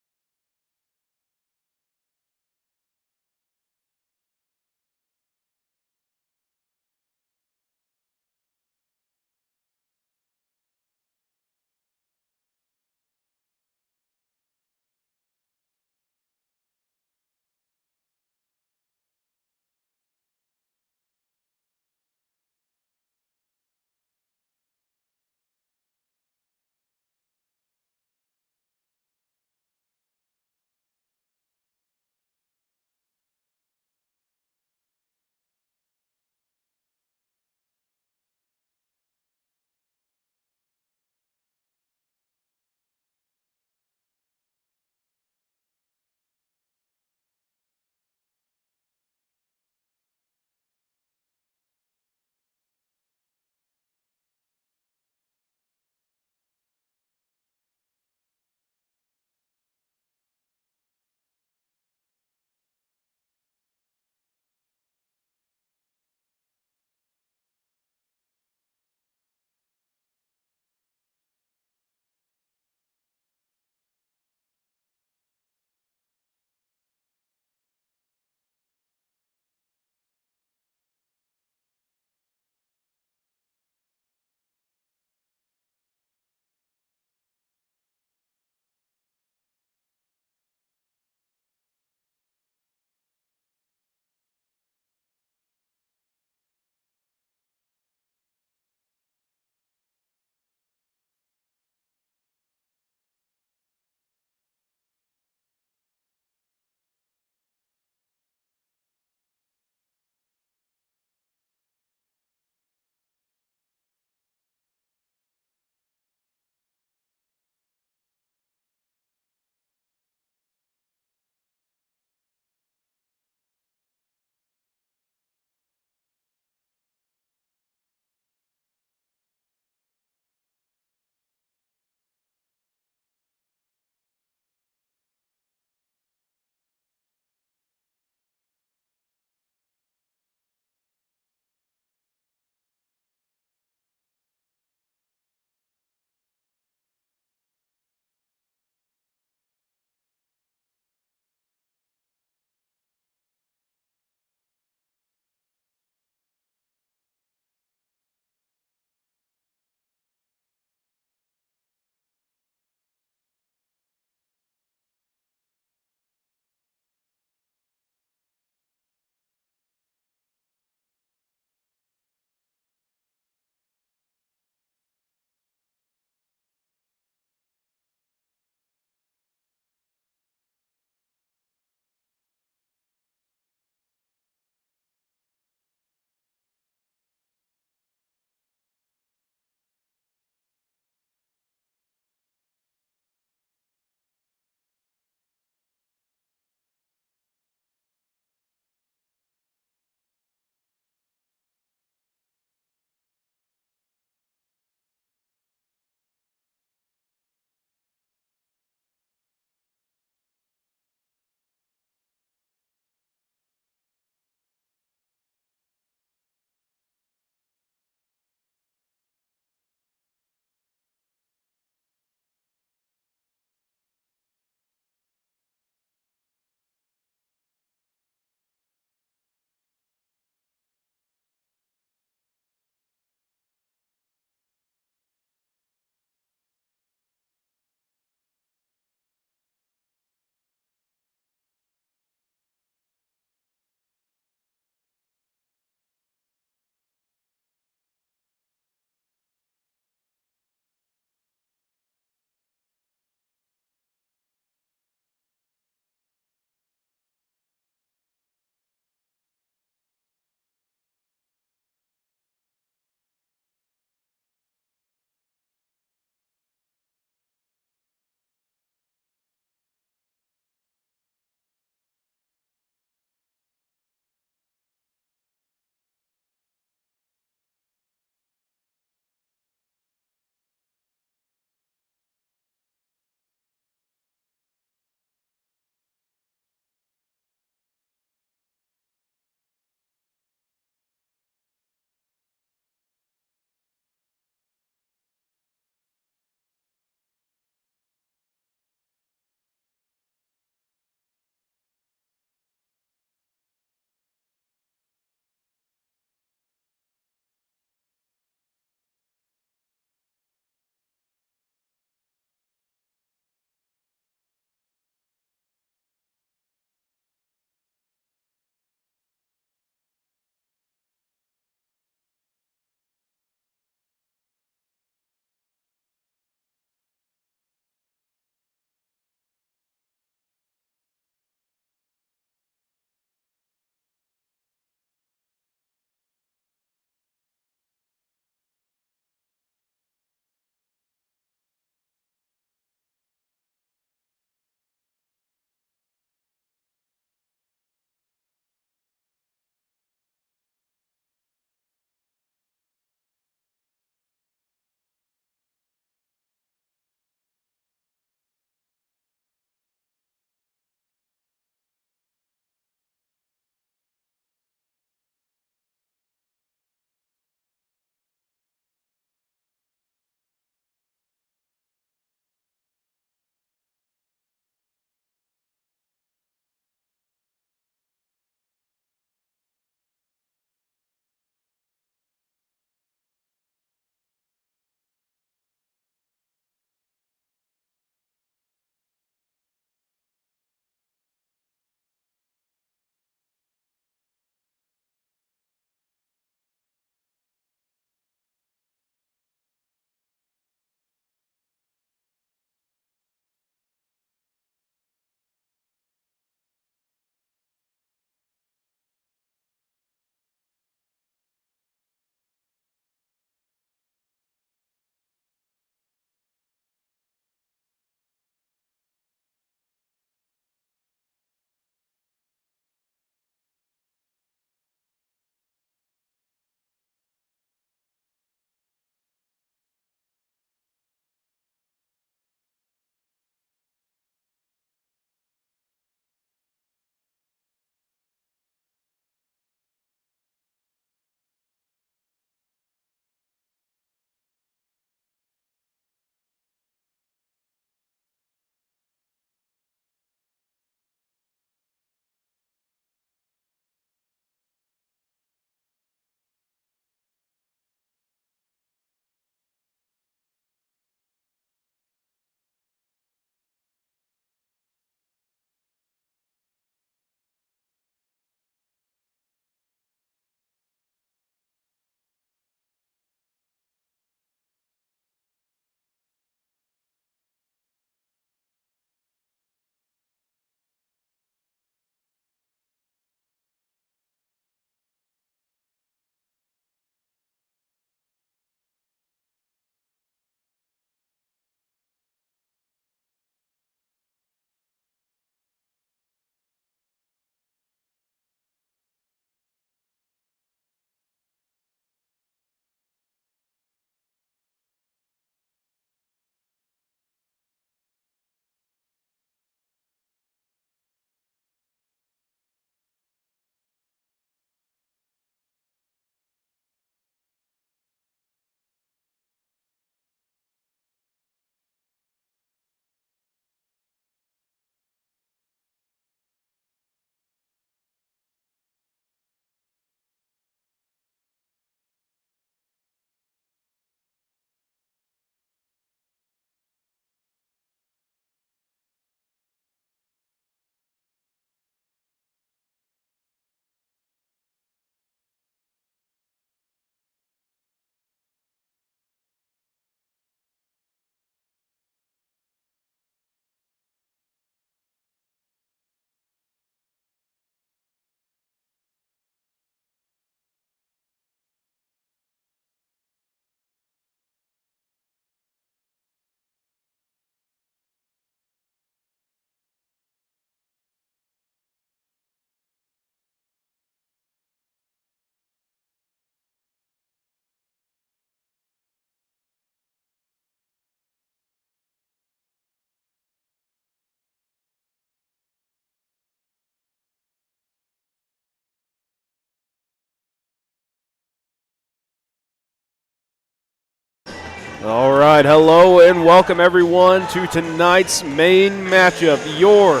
All right, hello and welcome everyone to tonight's main matchup, your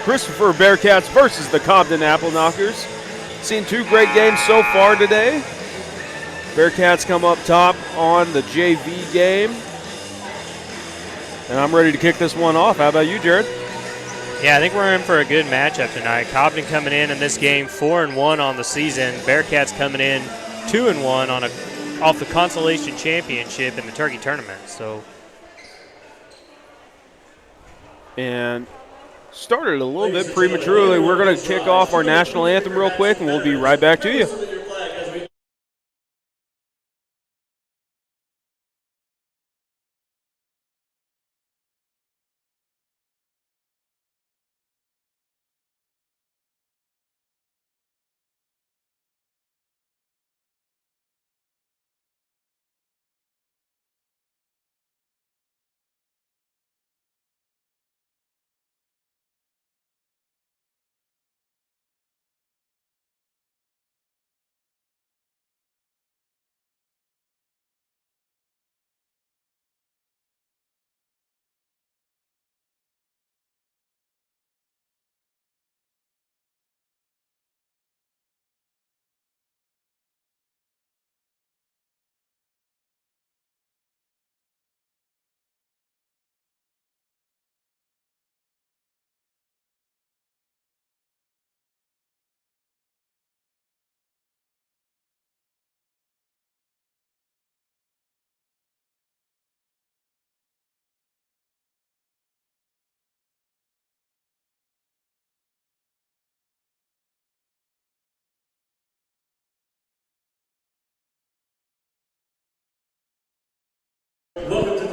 Chrisopher Bearcats versus the Cobden Appleknockers. Seen two great games so far today. Bearcats come up top on the JV game. And I'm ready to kick this one off. How about you, Jared? Yeah, I think we're in for a good matchup tonight. Cobden coming in this game 4-1 on the season. Bearcats coming in 2-1 on off the consolation championship in the turkey tournament. And started a little bit prematurely. We're going to kick off our national anthem real quick, and we'll be right back to you.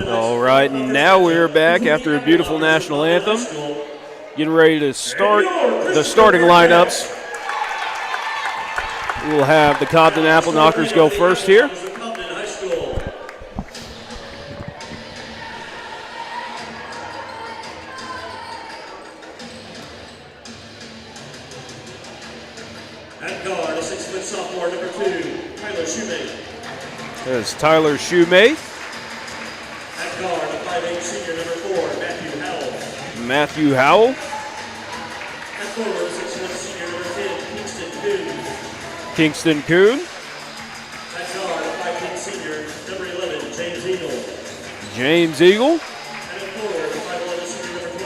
All right, and now we're back after a beautiful national anthem. Getting ready to start the starting lineups. We'll have the Cobden Appleknockers go first here. At guard, a 6-foot sophomore, number 2, Tyler Shoemate. There's Tyler Shoemate. At guard, a 5'8" senior, number 4, Matthew Howell. Matthew Howell. At forward, a 6'1" senior, number 10, Kingston Coon. Kingston Coon. At guard, a 5'10" senior, number 11, James Eagle. James Eagle. And at forward, a 5'11" senior, number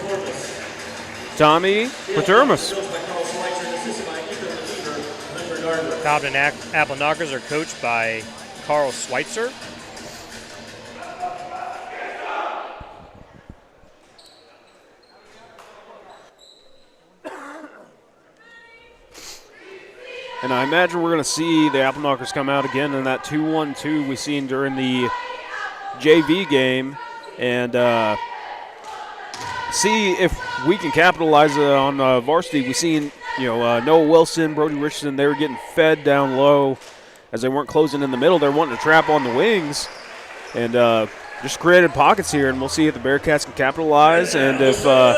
12, Tommy Patermas. Cobden Appleknockers are coached by Carl Schweitzer. And I imagine we're going to see the Appleknockers come out again in that 2-1-2 we seen during the JV game, and see if we can capitalize on varsity. We've seen, Noah Wilson, Brody Richardson, they were getting fed down low as they weren't closing in the middle. They're wanting to trap on the wings, and just created pockets here, and we'll see if the Bearcats can capitalize and if the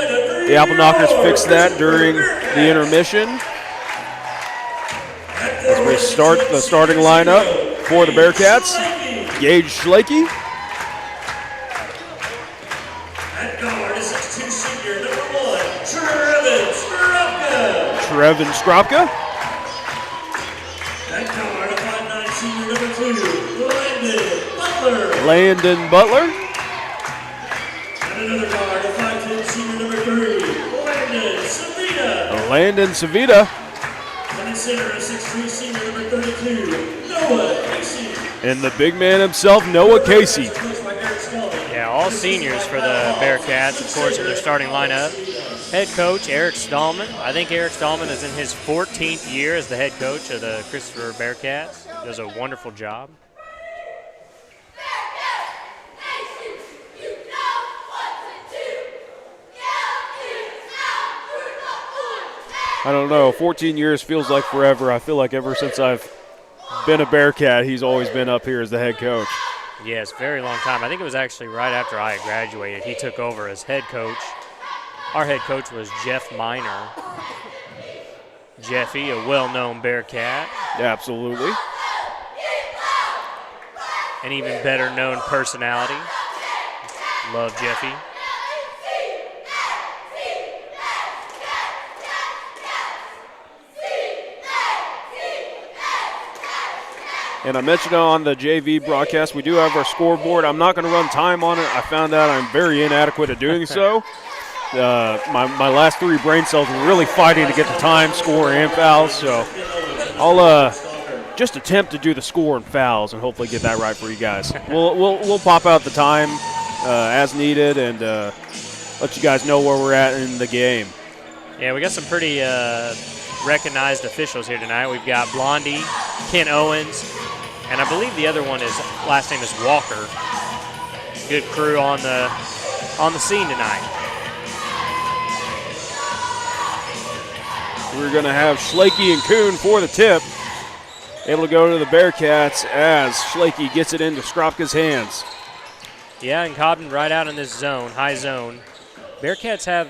Appleknockers fix that during the intermission. As we start the starting lineup for the Bearcats, Gage Schlakey. At guard, a 6'2" senior, number 1, Trevin Stropka. Trevin Stropka. At guard, a 5'9" senior, number 2, Landon Butler. Landon Butler. And another guard, a 5'10" senior, number 3, Landon Savita. Landon Savita. And at center, a 6'3" senior, number 32, Noah Casey. And the big man himself, Noah Casey. Yeah, all seniors for the Bearcats, of course, in their starting lineup. Head coach Eric Stahlman. I think Eric Stahlman is in his 14th year as the head coach of the Chrisopher Bearcats. Does a wonderful job. I don't know, 14 years feels like forever. I feel like ever since I've been a Bearcat, he's always been up here as the head coach. Yes, very long time. I think it was actually right after I had graduated. He took over as head coach. Our head coach was Jeff Miner. Jeffy, a well-known Bearcat. Absolutely. an even better known personality. Love Jeffy. And I mentioned on the JV broadcast, we do have our scoreboard. I'm not going to run time on it. I found out I'm very inadequate at doing so. My last 3 brain cells were really fighting to get the time, score, and fouls. So I'll just attempt to do the score and fouls and hopefully get that right for you guys. We'll pop out the time as needed and let you guys know where we're at in the game. Yeah, we got some pretty recognized officials here tonight. We've got Blondie, Ken Owens, and I believe the other one is last name is Walker. Good crew on the scene tonight. We're going to have Schlakey and Kuhn for the tip. Able to go to the Bearcats as Schlakey gets it into Skropka's hands. Yeah, and Cobden right out in this zone, high zone. Bearcats have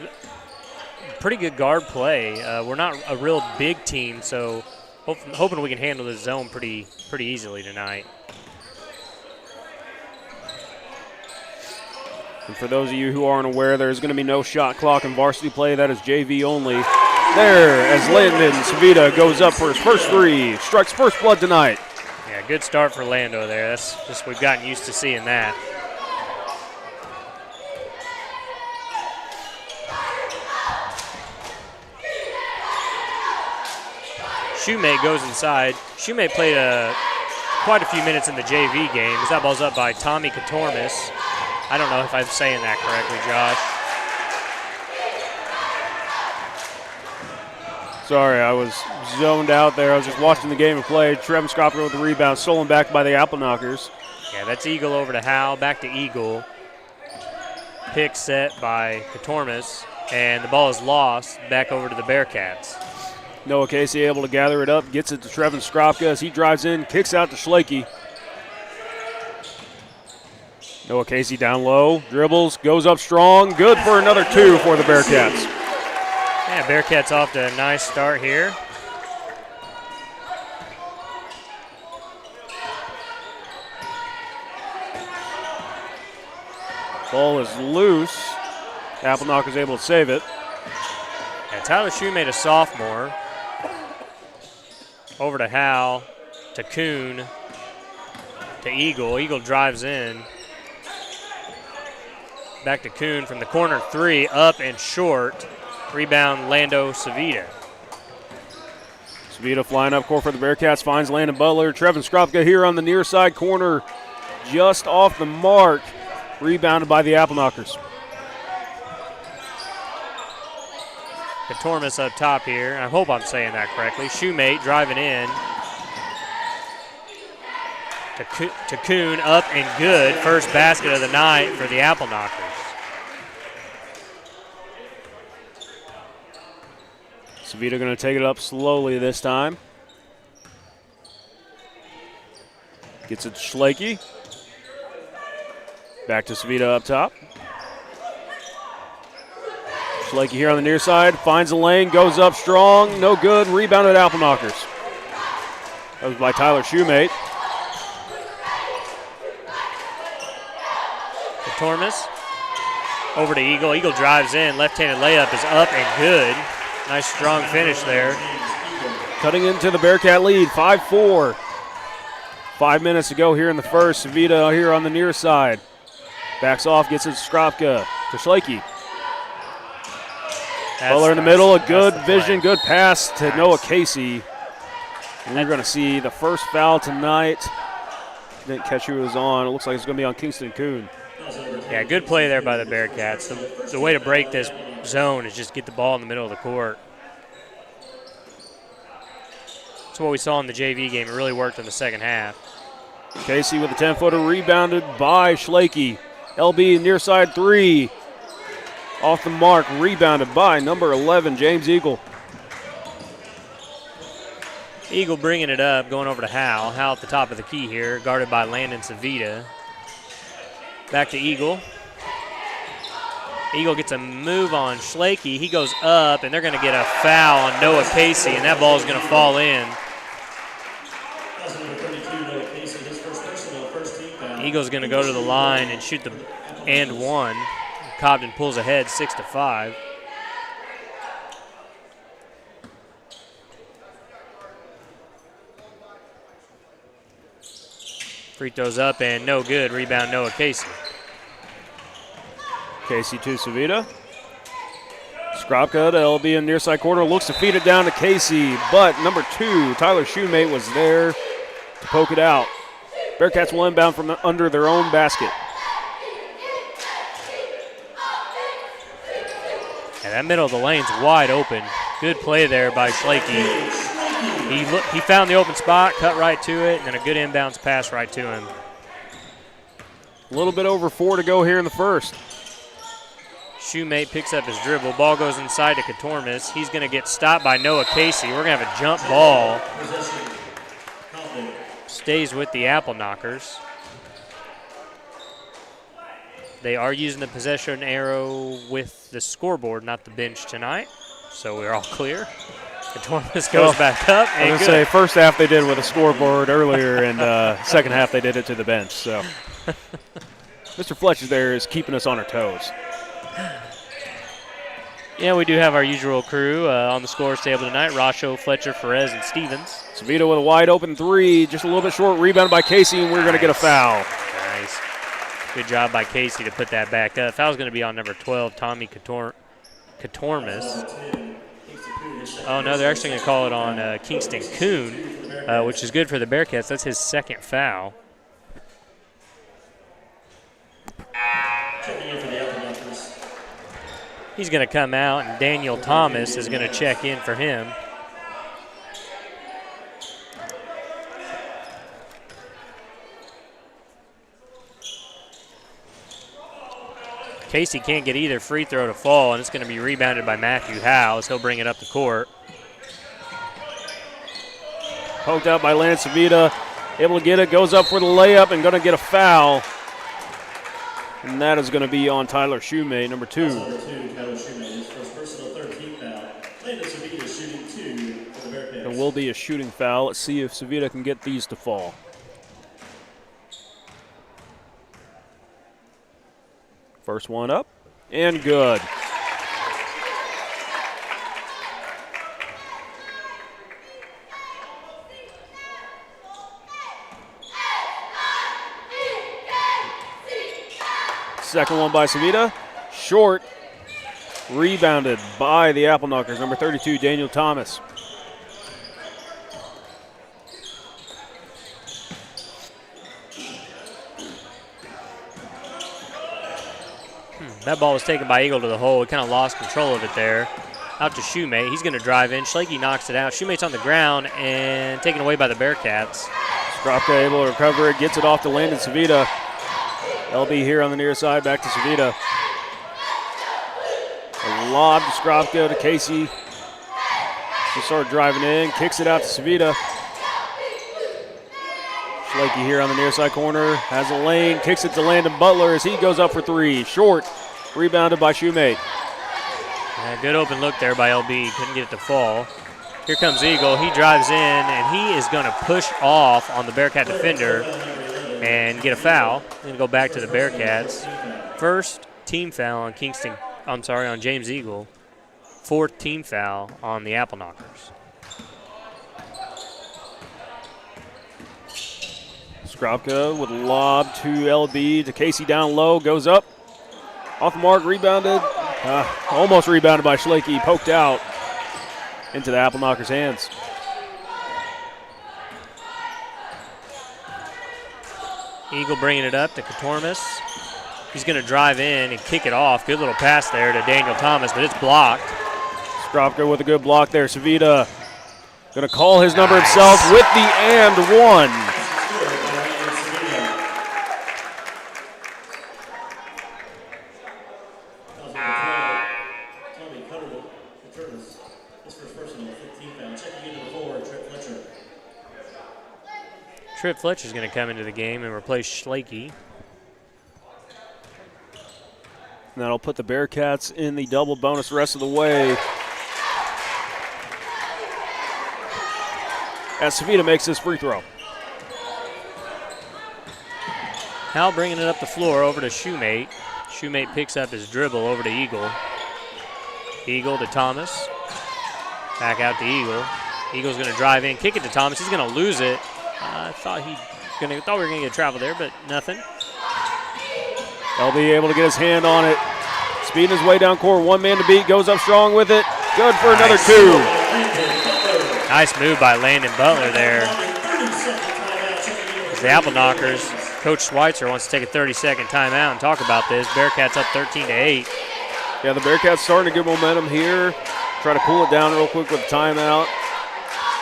pretty good guard play. We're not a real big team, so hoping we can handle this zone pretty easily tonight. And for those of you who aren't aware, there's going to be no shot clock in varsity play. That is JV only. There, as Landon Savita goes up for his first 3, strikes first blood tonight. Yeah, good start for Lando there. That's just we've gotten used to seeing that. Shoemate goes inside. Shoemate played quite a few minutes in the JV game. As that ball's up by Tommy Katormis. I don't know if I'm saying that correctly, Josh. Sorry, I was zoned out there. I was just watching the game and play. Trevin Skropka with the rebound, stolen back by the Appleknockers. Yeah, that's Eagle over to Howe, back to Eagle. Pick set by Katormis, and the ball is lost back over to the Bearcats. Noah Casey able to gather it up, gets it to Trevin Skropka as he drives in, kicks out to Schlakey. Noah Casey down low, dribbles, goes up strong. Good for another 2 for the Bearcats. Yeah, Bearcats off to a nice start here. Ball is loose. Appleknockers able to save it. And Tyler Shoemate, a sophomore. Over to Howe, to Kuhn, to Eagle. Eagle drives in. Back to Kuhn from the corner 3, up and short. Rebound, Lando Savita. Savita flying up court for the Bearcats, finds Landon Butler. Trevin Skropka here on the near side corner, just off the mark. Rebounded by the Appleknockers. Katormis up top here. I hope I'm saying that correctly. Shoemate driving in. To Kuhn, up and good. First basket of the night for the Appleknockers. Savita going to take it up slowly this time. Gets it to Schlakey. Back to Savita up top. Schlakey here on the near side, finds a lane, goes up strong, no good, rebounded Appleknockers. That was by Tyler Shoemate. Katormis over to Eagle. Eagle drives in, left-handed layup is up and good. Nice strong finish there. Cutting into the Bearcat lead, 5-4. 5 minutes to go here in the first. Savita here on the near side. Backs off, gets it to Skropka, to Schlakey. Butler in the middle, a good vision, good pass to Noah Casey. And we're going to see the first foul tonight. Didn't catch who it was on. It looks like it's going to be on Kingston Kuhn. Yeah, good play there by the Bearcats. The way to break this zone is just get the ball in the middle of the court. That's what we saw in the JV game. It really worked in the second half. Casey with a 10-footer, rebounded by Schlakey. LB near side 3. Off the mark, rebounded by number 11, James Eagle. Eagle bringing it up, going over to Howe. Howe at the top of the key here, guarded by Landon Savita. Back to Eagle. Eagle gets a move on Schlakey. He goes up, and they're going to get a foul on Noah Casey, and that ball is going to fall in. Eagles going to go to the line and shoot the and one. Cobden pulls ahead 6-5. Free throws up and no good. Rebound Noah Casey. Casey to Savita. Skropka to LB in near side corner. Looks to feed it down to Casey, but number 2, Tyler Shoemate, was there to poke it out. Bearcats will inbound from under their own basket. And that middle of the lane's wide open. Good play there by Schlakey. He found the open spot, cut right to it, and then a good inbounds pass right to him. A little bit over 4 to go here in the first. Shoemate picks up his dribble. Ball goes inside to Katormas. He's going to get stopped by Noah Casey. We're going to have a jump ball. Stays with the Appleknockers. They are using the possession arrow with the scoreboard, not the bench tonight. So we're all clear. Katormas goes back up. I was going to say, first half they did with a scoreboard earlier, and second half they did it to the bench. So Mr. Fletcher there is keeping us on our toes. Yeah, we do have our usual crew on the scores table tonight. Rasho, Fletcher, Ferez, and Stevens. Savita with a wide open 3, just a little bit short, rebound by Casey, and we're going to get a foul. Nice. Good job by Casey to put that back up. Foul's going to be on number 12, Tommy Katormas. Oh, no, they're actually going to call it on Kingston Kuhn, which is good for the Bearcats. That's his second foul. He's going to come out, and Daniel Thomas is going to check in for him. Casey can't get either free throw to fall, and it's going to be rebounded by Matthew Howe as he'll bring it up the court. Poked out by Lance Savita, able to get it, goes up for the layup, and going to get a foul. And that is going to be on Tyler Shoemate, number 2. Tyler Shoemate, his first personal 13th foul. Landon Savita shooting 2 for the Bearcats. There will be a shooting foul. Let's see if Savita can get these to fall. First one up, and good. Second one by Savita, short, rebounded by the Appleknockers, number 32, Daniel Thomas. That ball was taken by Eagle to the hole. He kind of lost control of it there. Out to Shoemate. He's going to drive in. Schlakey knocks it out. Shoemate's on the ground and taken away by the Bearcats. Skropka able to recover it, gets it off to Landon Savita. LB here on the near side, back to Savita. A lob to Skropka to Casey. She started driving in, kicks it out to Savita. Schlakey here on the near side corner, has a lane, kicks it to Landon Butler as he goes up for 3. Short, rebounded by Shoemate. Good open look there by LB, couldn't get it to fall. Here comes Eagle, he drives in and he is going to push off on the Bearcat defender and get a foul. Going to go back to the Bearcats. First team foul on on James Eagle. 4th team foul on the Appleknockers. Skropka with a lob to LB to Casey down low, goes up. Off the mark, rebounded. Almost rebounded by Schlakey, poked out into the Appleknockers' hands. Eagle bringing it up to Katormas. He's going to drive in and kick it off. Good little pass there to Daniel Thomas, but it's blocked. Skropka with a good block there. Savita going to call his number himself with the and one. Trip Fletcher's going to come into the game and replace Schlakey. And that'll put the Bearcats in the double bonus the rest of the way. As Savita makes his free throw. Hal bringing it up the floor over to Shoemate. Shoemate picks up his dribble over to Eagle. Eagle to Thomas. Back out to Eagle. Eagle's going to drive in, kick it to Thomas. He's going to lose it. I thought we were going to get travel there, but nothing. They'll be able to get his hand on it. Speeding his way down court. One man to beat. Goes up strong with it. Good for another 2. Nice move by Landon Butler there. The Appleknockers, Coach Schweitzer wants to take a 30-second timeout and talk about this. Bearcats up 13-8. Yeah, the Bearcats starting to get momentum here. Try to cool it down real quick with a timeout.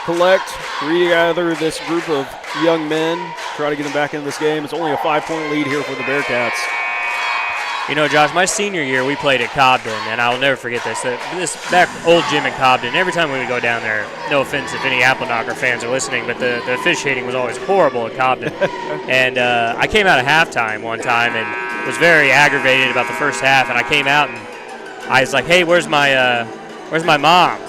Collect, regather this group of young men. Try to get them back into this game. It's only a 5-point lead here for the Bearcats. You know, Josh, my senior year we played at Cobden, and I'll never forget this. This back old gym in Cobden, every time we would go down there, no offense if any Appleknocker fans are listening, but the officiating was always horrible at Cobden. And I came out at halftime one time and was very aggravated about the first half, and I came out and I was like, hey, where's my mom?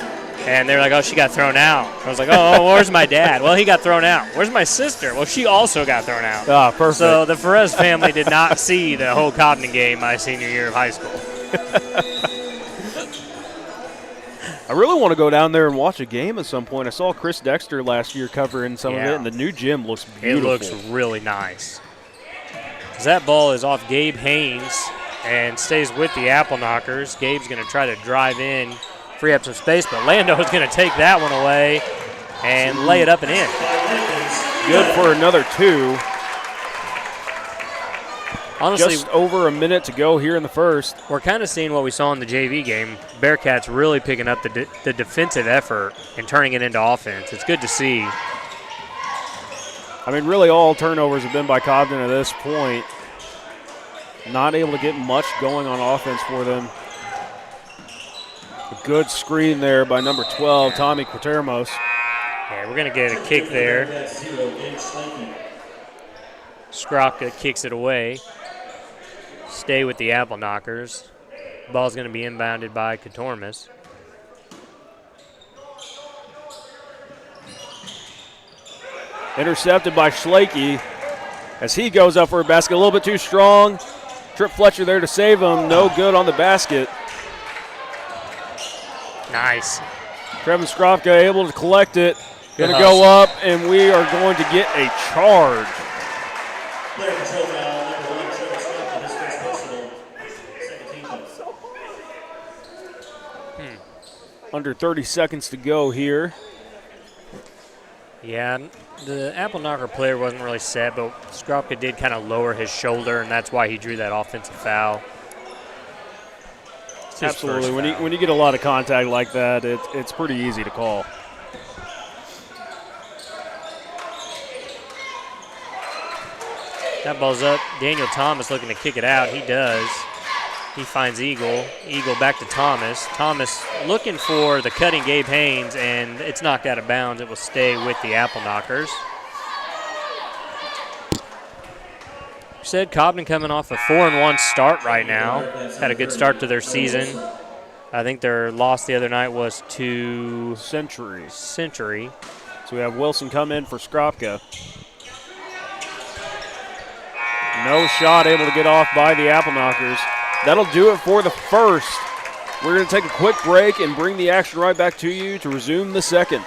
And they were like, oh, she got thrown out. I was like, oh, where's my dad? Well, he got thrown out. Where's my sister? Well, she also got thrown out. Ah, perfect. So the Perez family did not see the whole Cobden game my senior year of high school. I really want to go down there and watch a game at some point. I saw Chris Dexter last year covering some of it, and the new gym looks beautiful. It looks really nice. That ball is off Gabe Haynes and stays with the Appleknockers. Gabe's going to try to drive in, free up some space, but Lando is going to take that one away and lay it up and in. Good for another 2. Honestly, just over a minute to go here in the first. We're kind of seeing what we saw in the JV game. Bearcats really picking up the defensive effort and turning it into offense. It's good to see. I mean, really all turnovers have been by Cobden at this point. Not able to get much going on offense for them. A good screen there by number 12, Tommy Quatermos. Yeah, we're going to get a kick there. Skropka kicks it away. Stay with the Appleknockers. Ball's going to be inbounded by Quatermos. Intercepted by Schlakey as he goes up for a basket. A little bit too strong. Trip Fletcher there to save him. No good on the basket. Nice. Trevin Skropka able to collect it. Going to go up, and we are going to get a charge. Player control foul, number 1, Trevin Skropka, his first personal, second team foul. Under 30 seconds to go here. Yeah, the Appleknocker player wasn't really set, but Skropka did kind of lower his shoulder, and that's why he drew that offensive foul. Absolutely. When you get a lot of contact like that, it's pretty easy to call. That ball's up. Daniel Thomas looking to kick it out. He does. He finds Eagle. Eagle back to Thomas. Thomas looking for the cutting Gabe Haynes, and it's knocked out of bounds. It will stay with the Appleknockers. Said Cobden coming off a 4-1 start right now. Had a good start to their season. I think their loss the other night was to Century. So we have Wilson come in for Skropka. No shot able to get off by the Appleknockers. That'll do it for the first. We're going to take a quick break and bring the action right back to you to resume the second.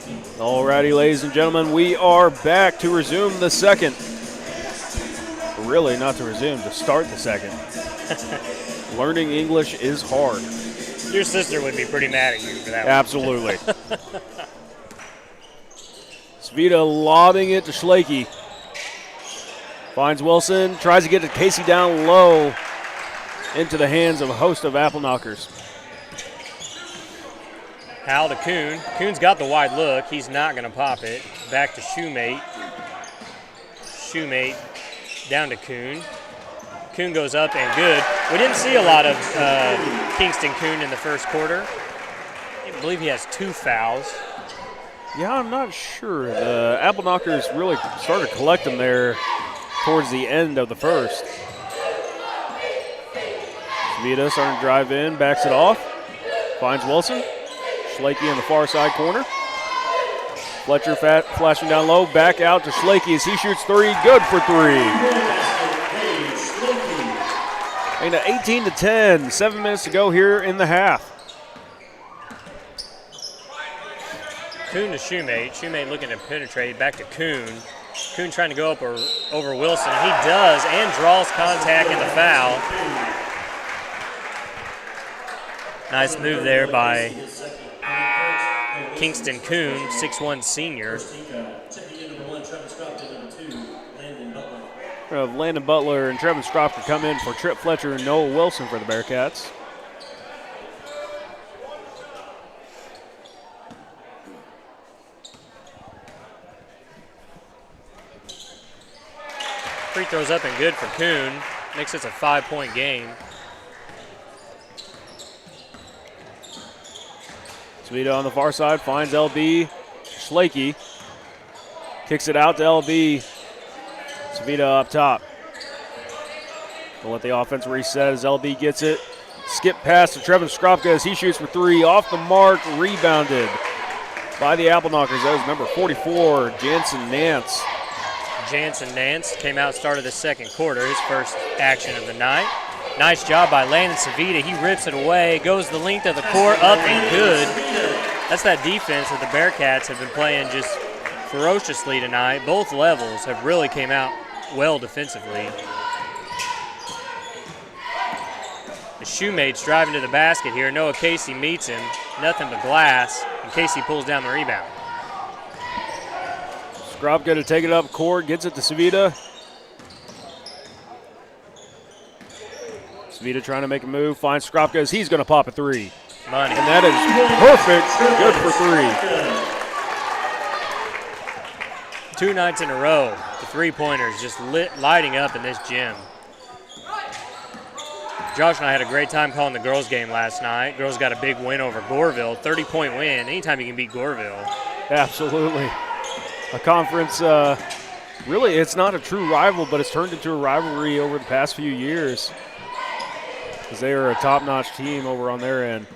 Alrighty, ladies and gentlemen, we are back to resume the second. Really, not to resume, to start the second. Learning English is hard. Your sister would be pretty mad at you for that. Absolutely. Svita lobbing it to Schlakey. Finds Wilson, tries to get to Casey down low into the hands of a host of Appleknockers. Hal to Kuhn. Kuhn's got the wide look. He's not going to pop it. Back to Shoemate. Shoemate down to Kuhn. Kuhn goes up and good. We didn't see a lot of Kingston Kuhn in the first quarter. I believe he has 2 fouls. Yeah, I'm not sure. The Appleknockers really started to collect them there towards the end of the first. Svita starting to drive in, backs it off, finds Wilson. Schlakey in the far side corner. Fletcher flashing down low, back out to Schlakey as he shoots 3, good for 3. And 18-10, 7 minutes to go here in the half. Kuhn to Shoemate. Shoemate looking to penetrate, back to Kuhn. Kuhn trying to go up over Wilson. He does and draws contact in the foul. Nice move there by Kingston Kuhn, 6'1" senior. Landon Butler and Trevin Stropka come in for Trip Fletcher and Noah Wilson for the Bearcats. Free throws up and good for Kuhn. Makes this a 5-point game. Svita on the far side finds LB. Schlakey kicks it out to LB. Svita up top. We'll let the offense reset as LB gets it. Skip pass to Trevin Stropka as he shoots for 3. Off the mark, rebounded by the Appleknockers. That was number 44, Jansen Nance. Jansen Nance came out, started the second quarter, his first action of the night. Nice job by Landon Savita. He rips it away, goes the length of the court, up and good. That's that defense that the Bearcats have been playing just ferociously tonight. Both levels have really came out well defensively. The Shoemate's driving to the basket here. Noah Casey meets him. Nothing but glass, and Casey pulls down the rebound. Stropka to take it up court, gets it to Savita. Savita trying to make a move, finds Stropka as he's going to pop a 3. Money. And that is perfect, good for 3. 2 nights in a row, the three-pointers just lighting up in this gym. Josh and I had a great time calling the girls' game last night. Girls got a big win over Goreville, 30-point win. Anytime you can beat Goreville. Absolutely. A conference, really, it's not a true rival, but it's turned into a rivalry over the past few years because they are a top-notch team over on their end.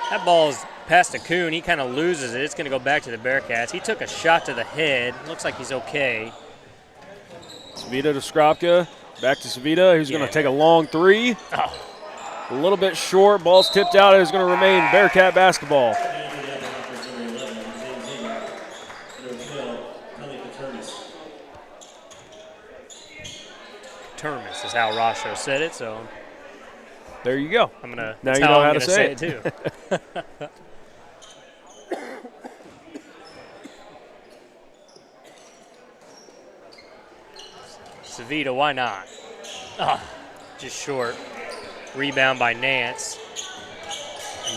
That ball is past to Kuhn. He kind of loses it. It's going to go back to the Bearcats. He took a shot to the head. Looks like he's okay. Savita to Stropka. Back to Savita, who's going to take a long 3. Oh. A little bit short. Ball's tipped out. It's going to remain Bearcat basketball. Terminus is how Rasho said it, so there you go. I'm gonna. Now that's you how know I'm how to gonna say it too. Savita, why not? Oh, just short. Rebound by Nance.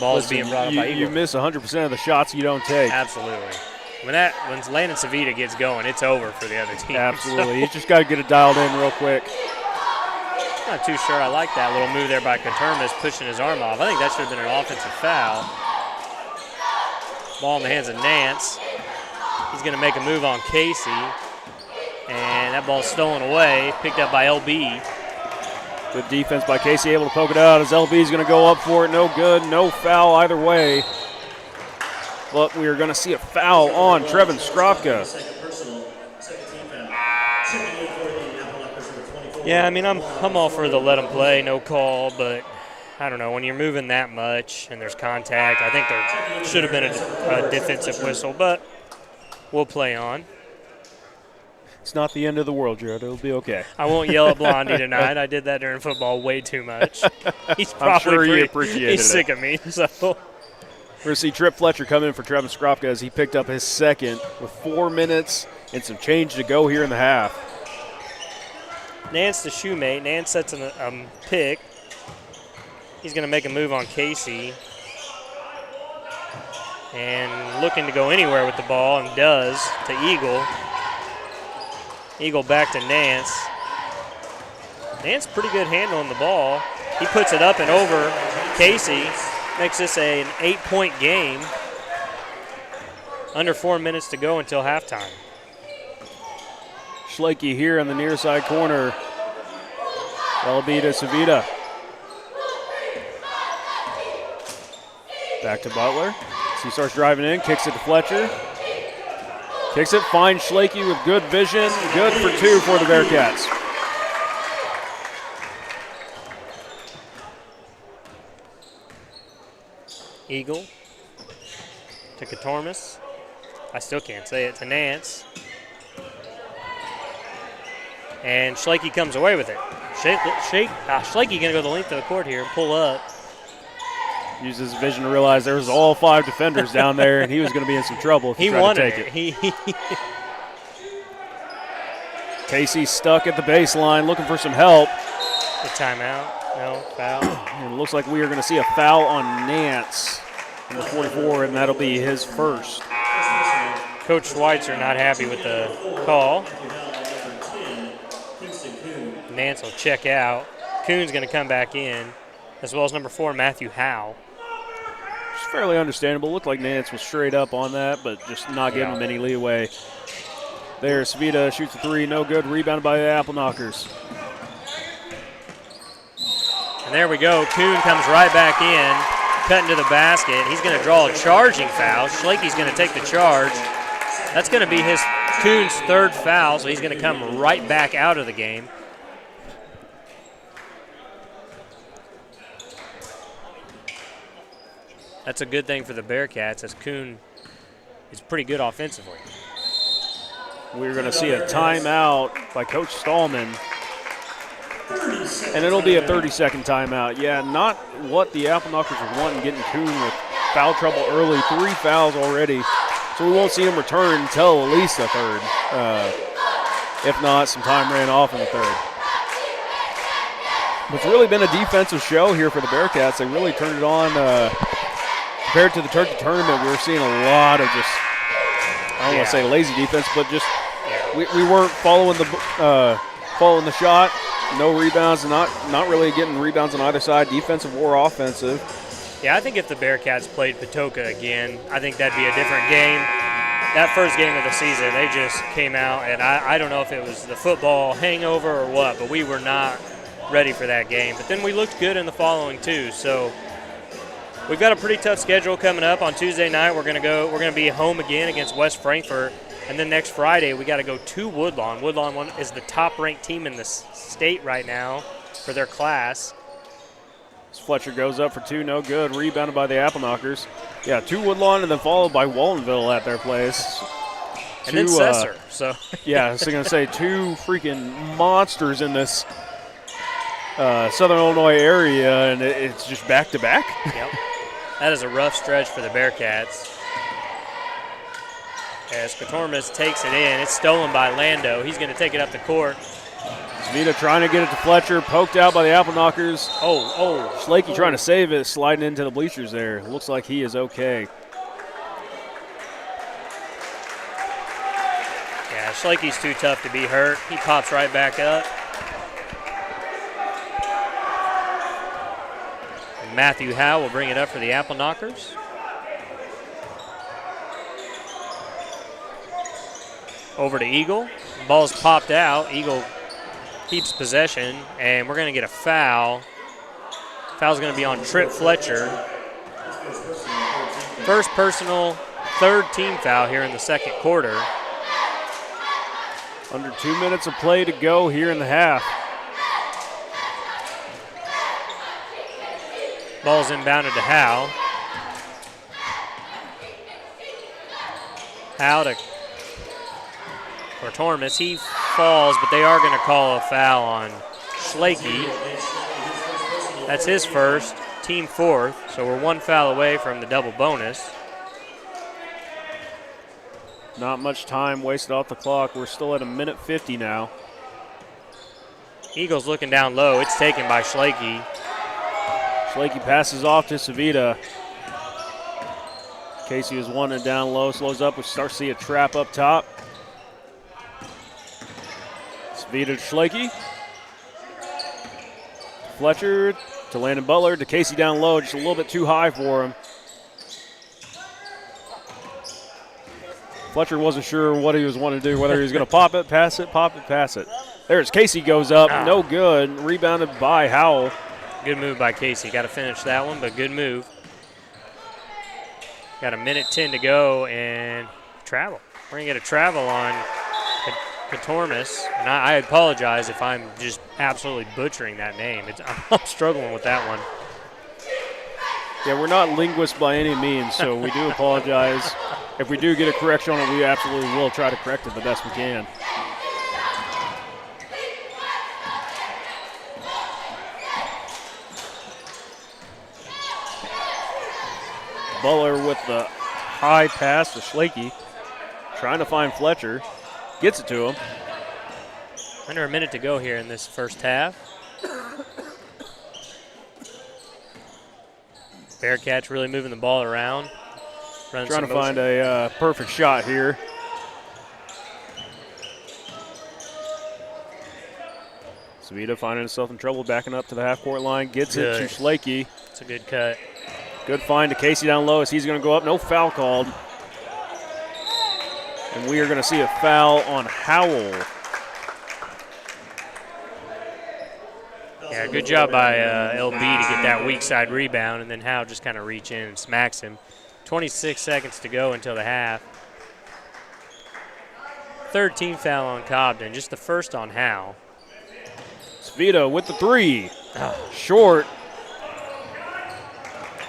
Ball's being brought up by Eagle. You miss 100% of the shots you don't take. Absolutely. When Landon Savita gets going, it's over for the other team. Absolutely. You just got to get it dialed in real quick. Not too sure I like that little move there by Katermis pushing his arm off. I think that should have been an offensive foul. Ball in the hands of Nance. He's going to make a move on Casey. And that ball's stolen away, picked up by LB. Good defense by Casey, able to poke it out as LB's going to go up for it. No good, no foul either way. But we are going to see a foul on Trevin Stropka. Yeah, I mean, I'm all for the let him play, no call, but I don't know, when you're moving that much and there's contact, I think there should have been a defensive whistle, but we'll play on. It's not the end of the world, Jared. It'll be okay. I won't yell at Blondie tonight. I did that during football way too much. He's probably I'm sure he appreciated he's sick of me. So we're going to see Trip Fletcher come in for Travis Skropka as he picked up his second with 4 minutes and some change to go here in the half. Nance to Shoemate. Nance sets a pick. He's going to make a move on Casey. And looking to go anywhere with the ball, and does, to Eagle. Eagle back to Nance. Nance pretty good handling the ball. He puts it up and over Casey. Makes this an 8-point game. Under 4 minutes to go until halftime. Schlake here on the near side corner. That'll be to Savita. Back to Butler. He starts driving in, kicks it to Fletcher. Kicks it, finds Schlake with good vision. Good for 2 for the Bearcats. Eagle to Katormas. I still can't say it, to Nance. And Schlake comes away with it. Schlake going to go the length of the court here and pull up. Uses his vision to realize there was all 5 defenders down there, and he was going to be in some trouble if he tried to take it. Casey stuck at the baseline, looking for some help. The timeout. No, foul. And it looks like we are going to see a foul on Nance, number 44, and that'll be his first. Coach Schweitzer not happy with the call. Nance will check out. Kuhn's going to come back in, as well as number 4, Matthew Howe. It's fairly understandable. Looked like Nance was straight up on that, but just not giving him any leeway. There, Savita shoots a 3, no good. Rebounded by the Appleknockers. And there we go. Kuhn comes right back in, cutting to the basket. He's going to draw a charging foul. Schlake's going to take the charge. That's going to be Kuhn's 3rd foul, so he's going to come right back out of the game. That's a good thing for the Bearcats, as Kuhn is pretty good offensively. We're going to see a timeout by Coach Stallman. And it'll be a 30-second timeout. Yeah, not what the Appleknockers are wanting, getting Kuhn with foul trouble early. 3 fouls already. So we won't see him return until at least the 3rd. If not, some time ran off in the 3rd. It's really been a defensive show here for the Bearcats. They really turned it on. Compared to the Turkey tournament, we were seeing a lot of just, I don't want to say lazy defense, but just we weren't following the shot. No rebounds, not really getting rebounds on either side, defensive or offensive. Yeah, I think if the Bearcats played Patoka again, I think that'd be a different game. That first game of the season, they just came out, and I don't know if it was the football hangover or what, but we were not ready for that game. But then we looked good in the following 2, so we've got a pretty tough schedule coming up. On Tuesday night, we're going to be home again against West Frankfort. And then next Friday, we got to go to Woodlawn. Woodlawn is the top-ranked team in the state right now for their class. Fletcher goes up for 2, no good. Rebounded by the Appleknockers. Yeah, 2 Woodlawn and then followed by Waltonville at their place. And then Cesar. Yeah, I was going to say 2 freaking monsters in this Southern Illinois area, and it's just back-to-back. Yep. That is a rough stretch for the Bearcats. As Katormas takes it in, it's stolen by Lando. He's going to take it up the court. Savita trying to get it to Fletcher, poked out by the Appleknockers. Schlake trying to save it, sliding into the bleachers there. Looks like he is okay. Yeah, Schlake's too tough to be hurt. He pops right back up. And Matthew Howe will bring it up for the Appleknockers. Over to Eagle. The ball's popped out. Eagle keeps possession, and we're going to get a foul. Foul's going to be on Trip Fletcher. First personal, 3rd team foul here in the 2nd quarter. Under 2 minutes of play to go here in the half. Ball's inbounded to Howe. Howe to Tortormis. He falls, but they are going to call a foul on Schlakey. That's his first, team fourth, so we're one foul away from the double bonus. Not much time wasted off the clock. We're still at 1:50 now. Eagles looking down low. It's taken by Schlakey. Schlakey passes off to Savita. Casey is one and down low, slows up. We start to see a trap up top. Savita to Schlakey. Fletcher to Landon Butler, to Casey down low, just a little bit too high for him. Fletcher wasn't sure what he was wanting to do, whether he was going to pop it, pass it, pop it, pass it. There's Casey goes up, no good, rebounded by Howell. Good move by Casey. Got to finish that one, but good move. Got 1:10 to go and travel. We're going to get a travel on Tortormis, and I apologize if I'm just absolutely butchering that name. I'm struggling with that one. Yeah, we're not linguists by any means, so we do apologize. If we do get a correction on it, we absolutely will try to correct it the best we can. Butler with the high pass to Schlakey, trying to find Fletcher. Gets it to him. Under a minute to go here in this first half. Bearcats really moving the ball around. Trying to find a perfect shot here. Savita finding himself in trouble, backing up to the half-court line. Gets it to Schlakey. It's a good cut. Good find to Casey down low as he's going to go up. No foul called. And we are going to see a foul on Howell. Yeah, good job by LB to get that weak side rebound, and then Howe just kind of reach in and smacks him. 26 seconds to go until the half. Third team foul on Cobden, just the first on Howe. Savita with the three. Short.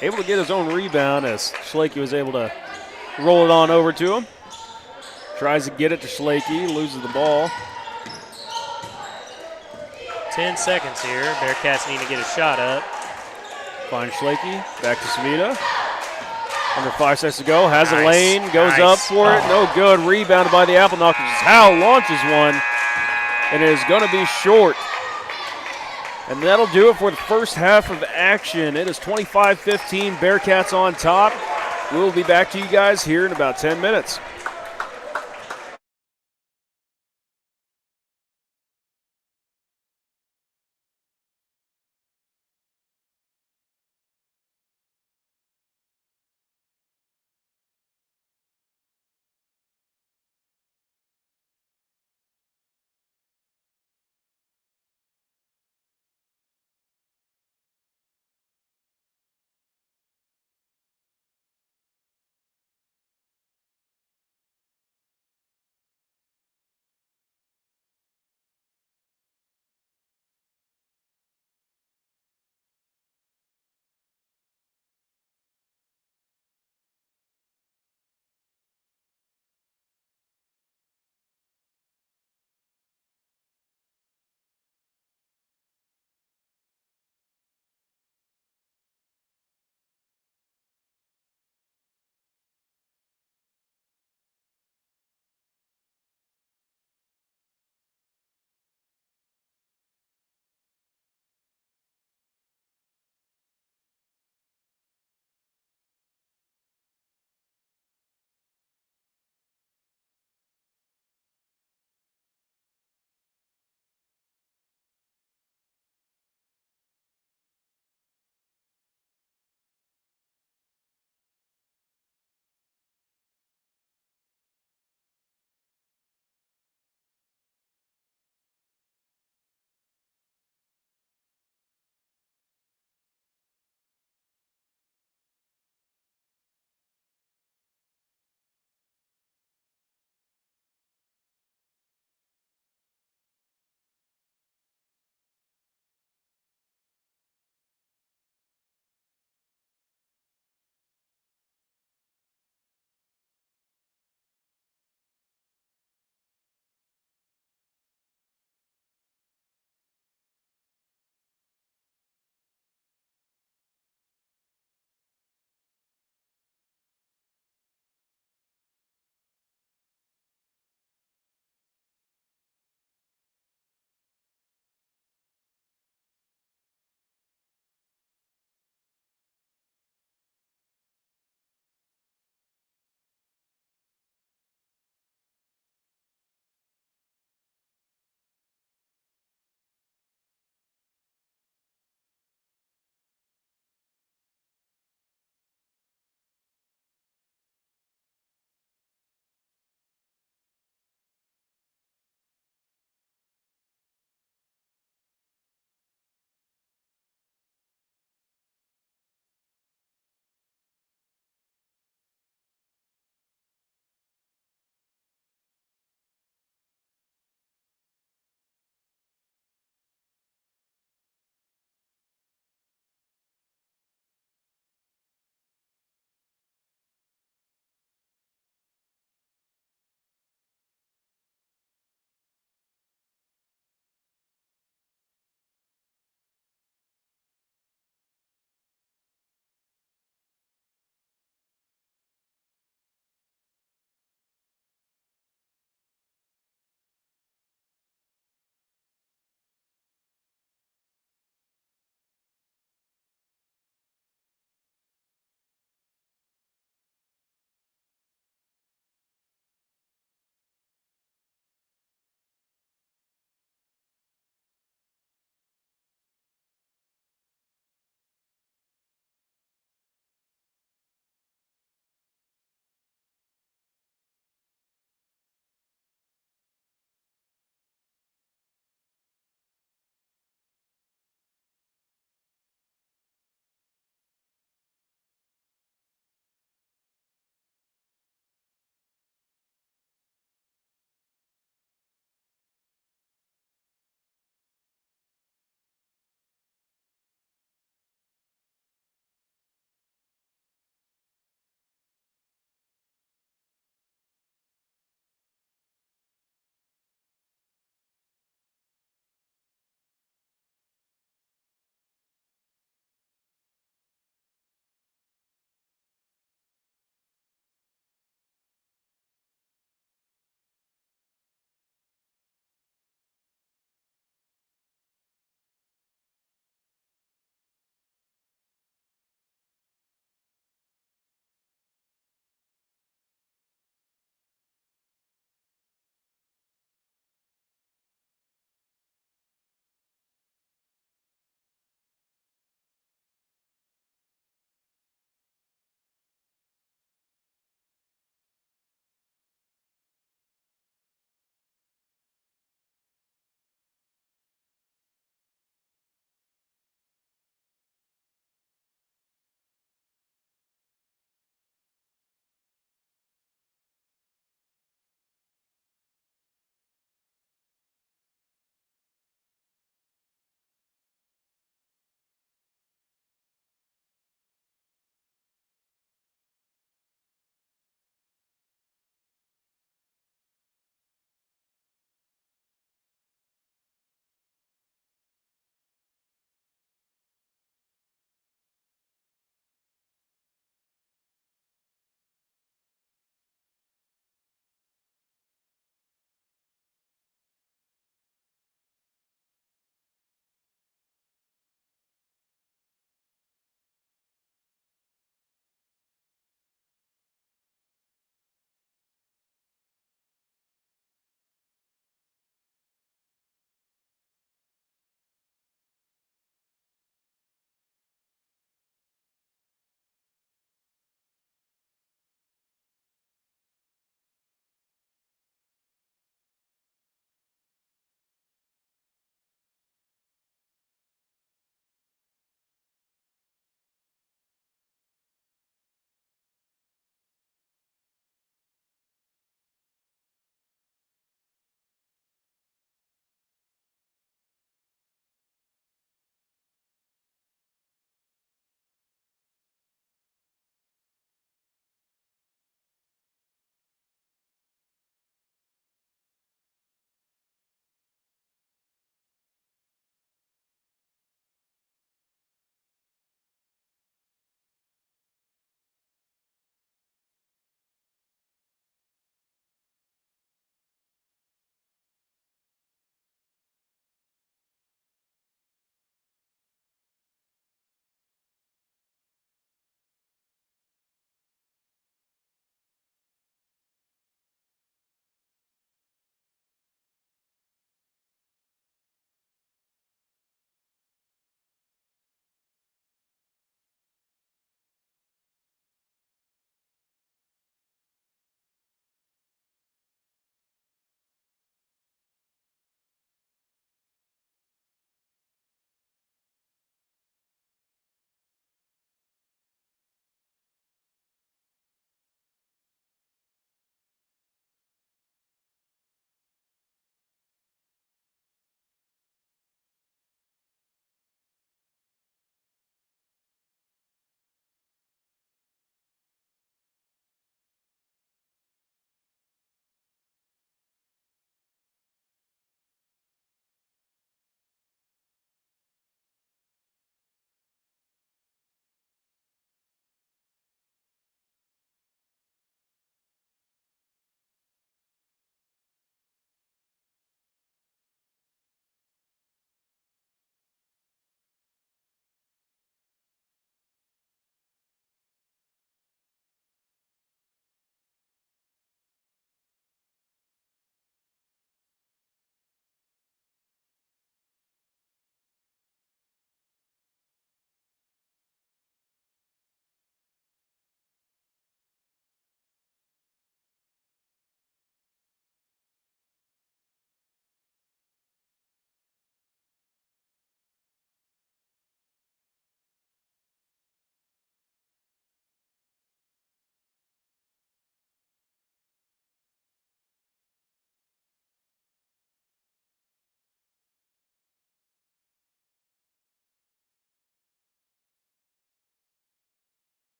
Able to get his own rebound as Schlakey was able to roll it on over to him. Tries to get it to Schlakey, loses the ball. 10 seconds here. Bearcats need to get a shot up. Find Schlakey, back to Savita. Under 5 seconds to go, has a lane, goes up for it, no good. Rebounded by the Appleknockers. Howe launches one, and it is going to be short. And that'll do it for the first half of action. It is 25-15, Bearcats on top. We'll be back to you guys here in about 10 minutes.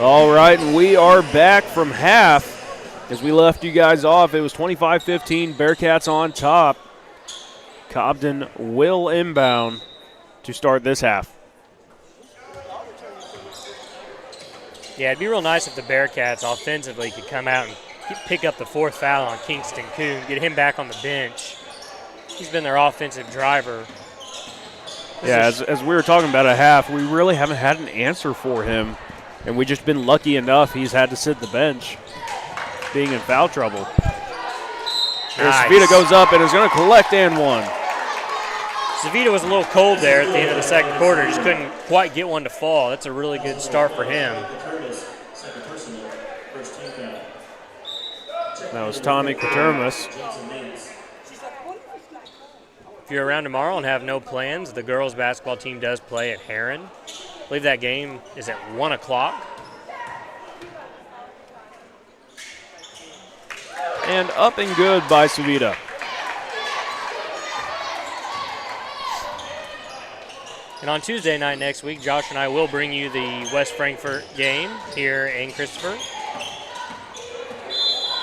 All right, and we are back from half. As we left you guys off, it was 25-15, Bearcats on top. Cobden will inbound to start this half. Yeah, it'd be real nice if the Bearcats offensively could come out and pick up the 4th foul on Kingston Kuhn, get him back on the bench. He's been their offensive driver. Yeah, as we were talking about at half, we really haven't had an answer for him, and we've just been lucky enough he's had to sit the bench, being in foul trouble. Nice. Savita goes up and is going to collect and one. Savita was a little cold there at the end of the second quarter. Just couldn't quite get one to fall. That's a really good start for him. That was Tommy Katermas. If you're around tomorrow and have no plans, the girls' basketball team does play at Heron. I believe that game is at 1 o'clock. And up and good by Savita. And on Tuesday night next week, Josh and I will bring you the West Frankfort game here in Chrisopher.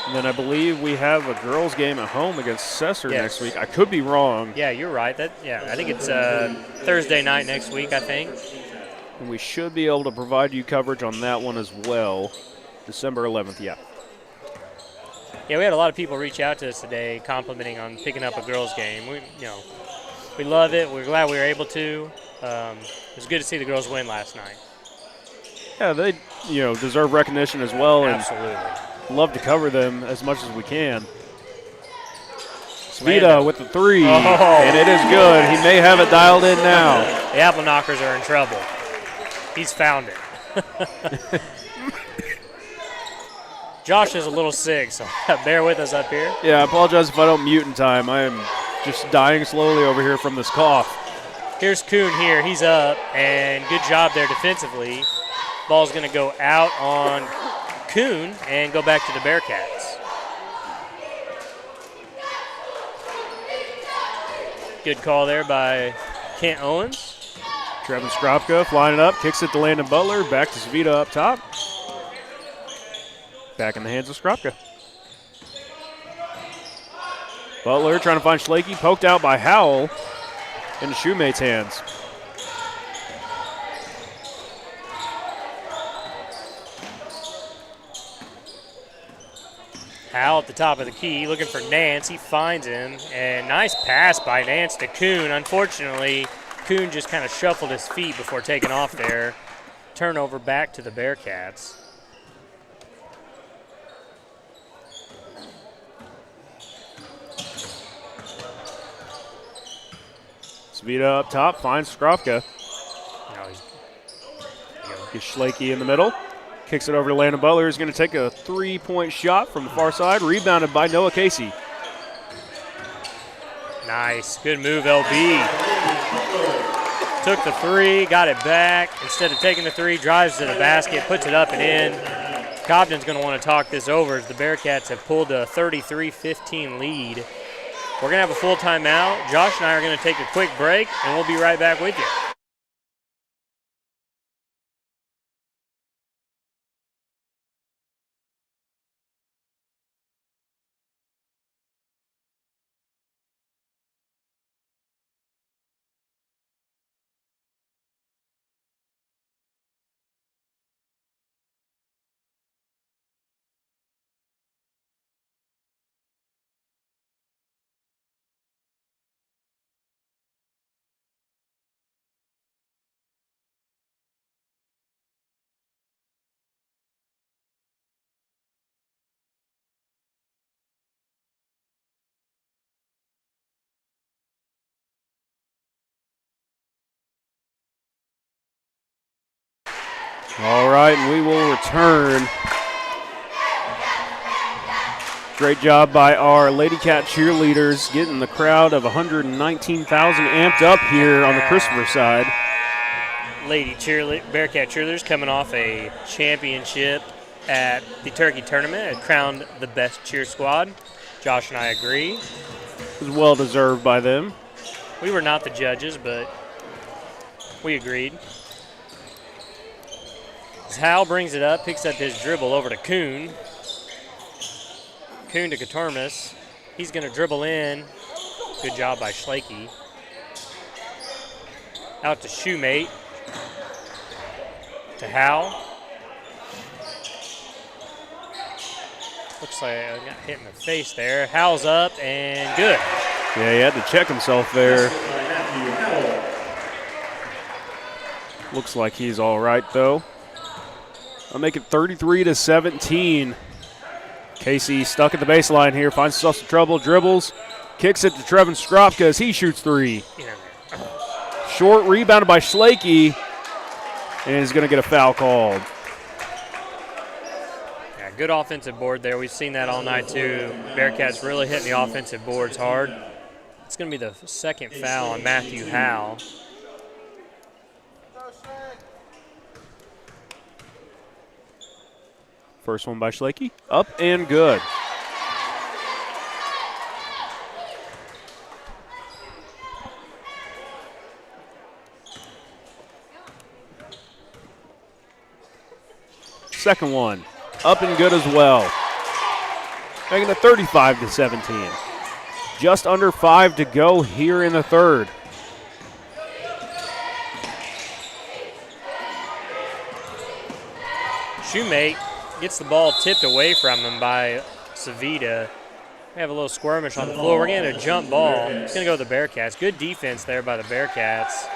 And then I believe we have a girls' game at home against Cesar next week. I could be wrong. Yeah, you're right. I think it's Thursday night next week, I think. And we should be able to provide you coverage on that one as well. December 11th, yeah. Yeah, we had a lot of people reach out to us today complimenting on picking up a girls' game. We love it. We're glad we were able to. It was good to see the girls win last night. Yeah, they deserve recognition as well. Absolutely. And love to cover them as much as we can. Savita with the 3, and it is good. He may have it dialed in now. The Appleknockers are in trouble. He's found it. Josh is a little sick, so bear with us up here. Yeah, I apologize if I don't mute in time. I am just dying slowly over here from this cough. Here's Kuhn here. He's up, and good job there defensively. Ball's going to go out on Kuhn and go back to the Bearcats. Good call there by Kent Owens. Trevin Skropka flying it up, kicks it to Landon Butler, back to Savita up top. Back in the hands of Skropka. Butler trying to find Schlakey, poked out by Howell into Shoemate's hands. Howell at the top of the key, looking for Nance. He finds him, and nice pass by Nance to Kuhn. Unfortunately, Kuhn just kind of shuffled his feet before taking off there. Turnover back to the Bearcats. Savita up top, finds Skropka. Gets Schlakey in the middle. Kicks it over to Landon Butler. He's going to take a 3-point shot from the far side. Rebounded by Noah Casey. Nice. Good move, LB. Took the 3, got it back. Instead of taking the 3, drives to the basket, puts it up and in. Cobden's going to want to talk this over as the Bearcats have pulled a 33-15 lead. We're going to have a full timeout. Josh and I are going to take a quick break, and we'll be right back with you. All right, and we will return. Great job by our Lady Cat cheerleaders getting the crowd of 119,000 amped up here on the Chrisopher side. Bearcat cheerleaders coming off a championship at the Turkey Tournament. It crowned the best cheer squad. Josh and I agree. It was well deserved by them. We were not the judges, but we agreed. As Hal brings it up, picks up his dribble over to Kuhn. Kuhn to Katarmas. He's going to dribble in. Good job by Schlake. Out to Shoemate. To Hal. Looks like I got hit in the face there. Hal's up and good. Yeah, he had to check himself there. Looks like he's all right, though. I'll make it 33-17. Casey stuck at the baseline here, finds himself some trouble, dribbles, kicks it to Trevin Skropka as he shoots three. Short, rebounded by Schlake, and he's going to get a foul called. Yeah, good offensive board there. We've seen that all night, too. Bearcats really hitting the offensive boards hard. It's going to be the second foul on Matthew Hal. First one by Schlake, up and good. Second one, up and good as well. Making it 35-17. Just under 5 to go here in the third. Shoemate gets the ball tipped away from him by Savita. We have a little skirmish on the floor. We're getting a jump ball. It's going to go to the Bearcats. Good defense there by the Bearcats.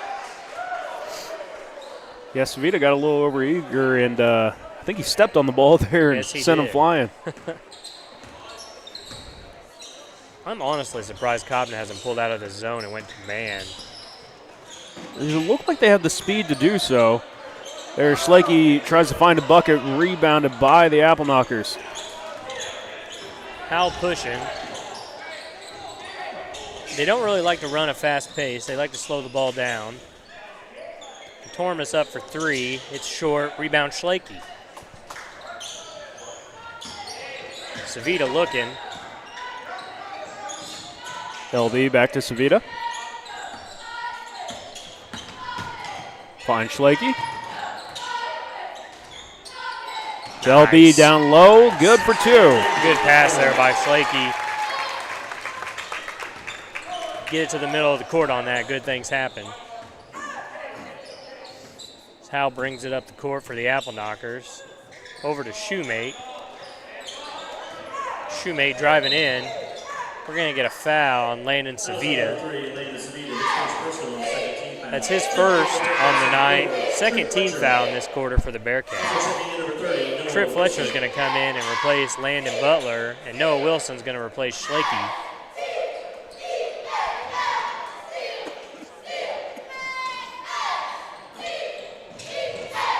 Yeah, Savita got a little overeager, and I think he stepped on the ball there and sent him flying. I'm honestly surprised Cobden hasn't pulled out of the zone and went to man. It looked like they have the speed to do so. There, Schlake tries to find a bucket, rebounded by the Appleknockers. Hal pushing. They don't really like to run a fast pace. They like to slow the ball down. Tormus up for three. It's short. Rebound Schlake. Savita looking. LB back to Savita. Find Schlake. LB Nice. down low, good for two. Good pass there by Schlake. Get it to the middle of the court on that. Good things happen. Hal brings it up the court for the Appleknockers. Over to Shoemate. Shoemate driving in. We're going to get a foul on Landon Savita. That's his first on the night. Second team foul in this quarter for the Bearcats. Trip Fletcher's going to come in and replace Landon Butler, and Noah Wilson's going to replace Schlake.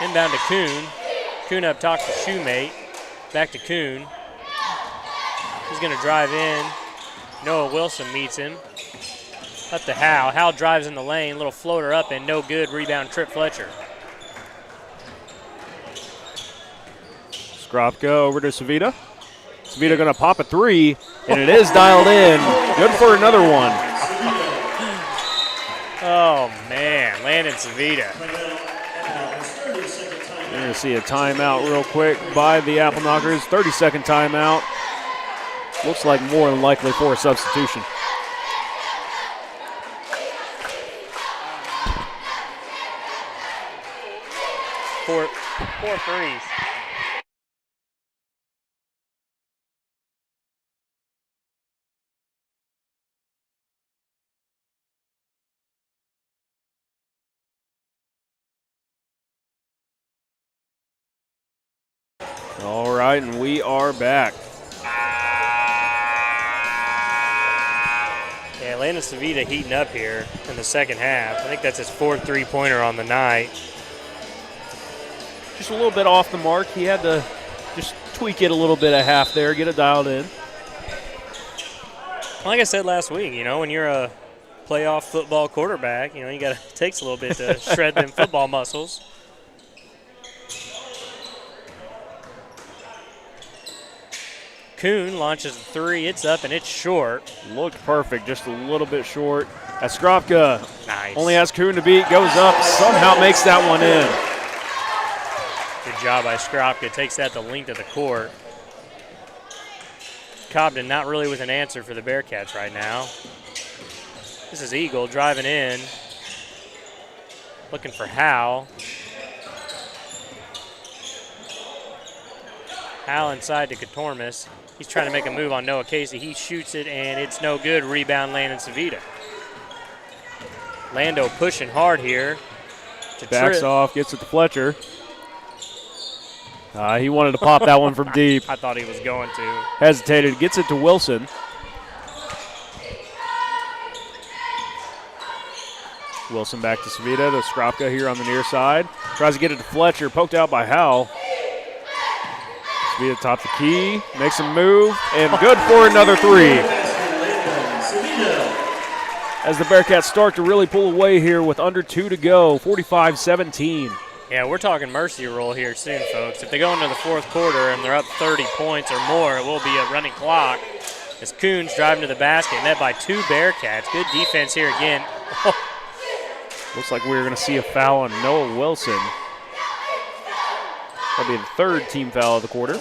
Inbound to Kuhn. Kuhn up top to Shoemate. Back to Kuhn. He's going to drive in. Noah Wilson meets him. Up to Hal. Hal drives in the lane. Little floater up and no good. Rebound Trip Fletcher. Skropka over to Savita. Savita going to pop a three, and it is dialed in. Good for another one. Oh, man. Landon Savita. You're going to see a timeout real quick by the Appleknockers. 30-second timeout. Looks like more than likely for a substitution. Four threes. All right, and we are back. Yeah, Landon Savita heating up here in the second half. I think that's his fourth three-pointer on the night. Just a little bit off the mark. He had to just tweak it a little bit at half there, get it dialed in. Like I said last week, you know, when you're a playoff football quarterback, you know, it takes a little bit to shred them football muscles. Kuhn launches a three. It's up and it's short. Looked perfect, just a little bit short. As Skropka Nice. only has Kuhn to beat, goes up, somehow makes that one in. Good job by Skropka. Takes that the length of the court. Cobden not really with an answer for the Bearcats right now. This is Eagle driving in. Looking for Howe. Howe inside to Katormis. He's trying to make a move on Noah Casey. He shoots it, and it's no good. Rebound, Landon Savita. Lando pushing hard here. Backs off, gets it to Fletcher. He wanted to pop that one from deep. I thought he was going to. Hesitated, gets it to Wilson. Wilson back to Savita, to Skropka here on the near side. Tries to get it to Fletcher, poked out by Howell. Savita top the key, makes a move, and good for another three. As the Bearcats start to really pull away here with under 2 to go, 45-17. Yeah, we're talking mercy rule here soon, folks. If they go into the fourth quarter and they're up 30 points or more, it will be a running clock. As Coons driving to the basket, met by 2 Bearcats. Good defense here again. Looks like we're going to see a foul on Noah Wilson. That'll be the 3rd team foul of the quarter.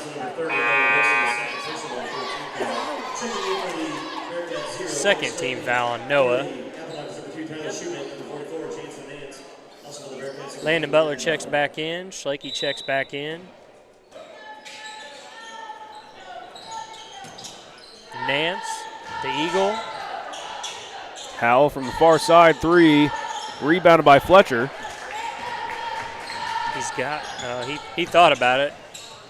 Second team foul on Noah. Landon Butler checks back in. Schlakey checks back in. Nance, the Eagle. Howell from the far side, 3. Rebounded by Fletcher. He's got, he thought about it.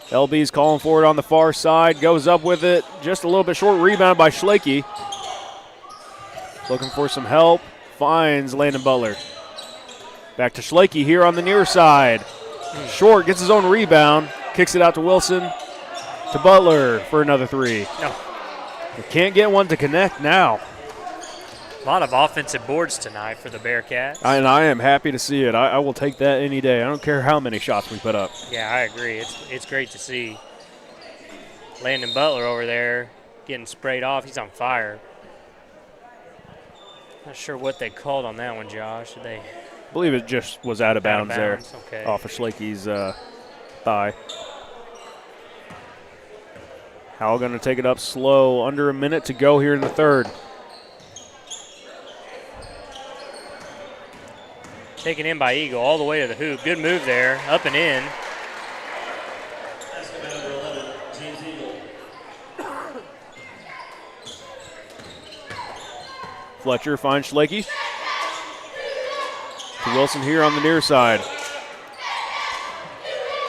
LB's calling for it on the far side. Goes up with it. Just a little bit short. Rebound by Schlakey. Looking for some help. Finds Landon Butler. Back to Schlakey here on the near side. Short, gets his own rebound. Kicks it out to Wilson. To Butler for another 3. No. We can't get one to connect now. A lot of offensive boards tonight for the Bearcats. And I am happy to see it. I will take that any day. I don't care how many shots we put up. Yeah, I agree. It's great to see. Landon Butler over there getting sprayed off. He's on fire. Not sure what they called on that one, Josh. Did they? I believe it just was out of bounds there. Okay. Off of Schlakey's thigh. Howell going to take it up slow. Under a minute to go here in the 3rd. Taken in by Eagle all the way to the hoop. Good move there. Up and in. Fletcher finds Schlakey. To Wilson here on the near side.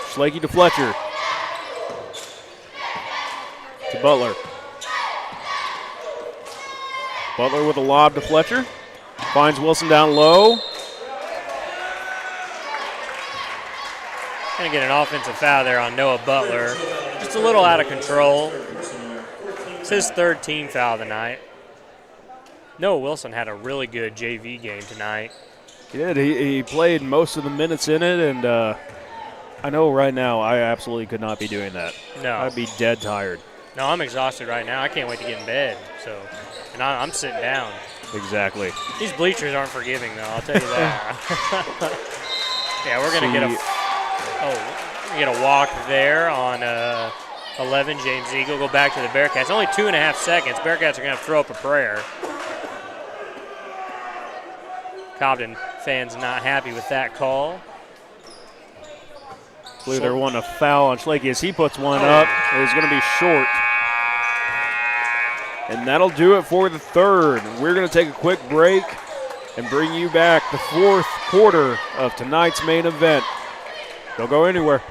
Schlakey to Fletcher. To Butler. Butler with a lob to Fletcher. Finds Wilson down low. Going to get an offensive foul there on Noah Butler. Just a little out of control. It's his 3rd team foul of the night. Noah Wilson had a really good JV game tonight. He did. He played most of the minutes in it, and I know right now I absolutely could not be doing that. No. I'd be dead tired. No, I'm exhausted right now. I can't wait to get in bed. And I'm sitting down. Exactly. These bleachers aren't forgiving, though. I'll tell you that. Yeah, we're going to get a walk there on 11. James Eagle go back to the Bearcats. Only 2.5 seconds. Bearcats are going to throw up a prayer. Cobden fans not happy with that call. I believe they're wanting a foul on Schlakey as he puts one up. It's going to be short. And that'll do it for the 3rd. We're going to take a quick break and bring you back the 4th quarter of tonight's main event. Don't go anywhere.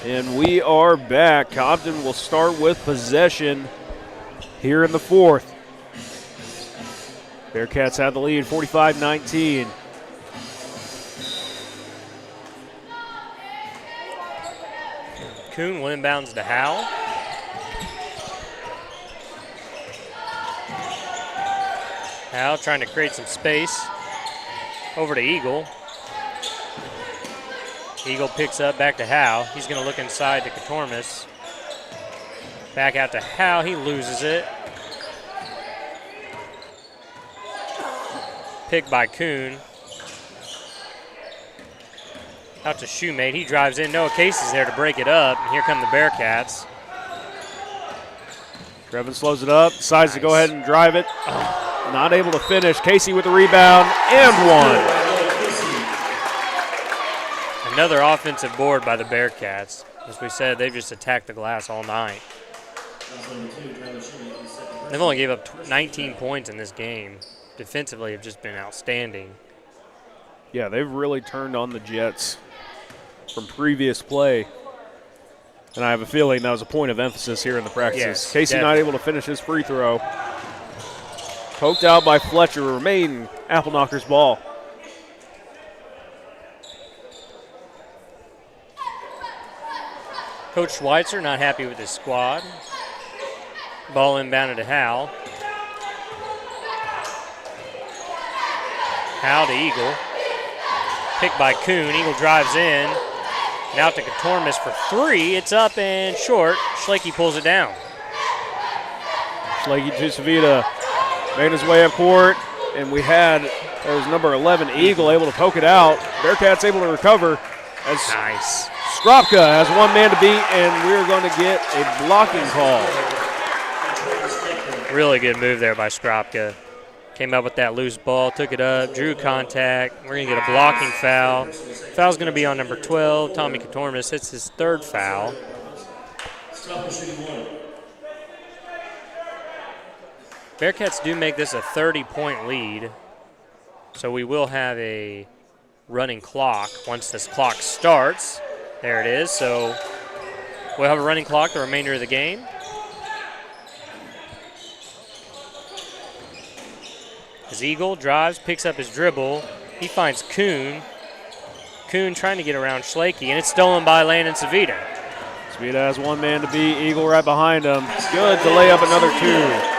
And we are back. Cobden will start with possession here in the fourth. Bearcats have the lead, 45-19. Kuhn will inbounds to Howe. Howe trying to create some space. Over to Eagle. Eagle picks up back to Howe. He's going to look inside to Katormas. Back out to Howe. He loses it. Picked by Kuhn. Out to Shoemate. He drives in. Noah Casey's there to break it up. And here come the Bearcats. Trevin slows it up. Decides to go ahead and drive it. Not able to finish. Casey with the rebound and one. Another offensive board by the Bearcats. As we said, they've just attacked the glass all night. They've only gave up 19 points in this game. Defensively have just been outstanding. Yeah, they've really turned on the Jets from previous play. And I have a feeling that was a point of emphasis here in the practices. Yes, Casey definitely. not able to finish his free throw. Poked out by Fletcher, remain Appleknockers ball. Coach Schweitzer not happy with his squad. Ball inbounded to Howe. Howe to Eagle. Picked by Kuhn. Eagle drives in. Now to Katormas for three. It's up and short. Schlake pulls it down. Schlake to Savita, making his way up court. And we had, there was number 11, Eagle, able to poke it out. Bearcats able to recover as Nice. Skropka has one man to beat, and we're going to get a blocking call. Really good move there by Skropka. Came up with that loose ball, took it up, drew contact. We're going to get a blocking foul. Foul's going to be on number 12. Tommy Katormas hits his third foul. Bearcats do make this a 30-point lead, so we will have a running clock once this clock starts. There it is. So we'll have a running clock the remainder of the game. As Eagle drives, picks up his dribble. He finds Kuhn. Kuhn trying to get around Schlake, and it's stolen by Landon Savita. Savita has one man to beat. Eagle right behind him. Good to lay up another two.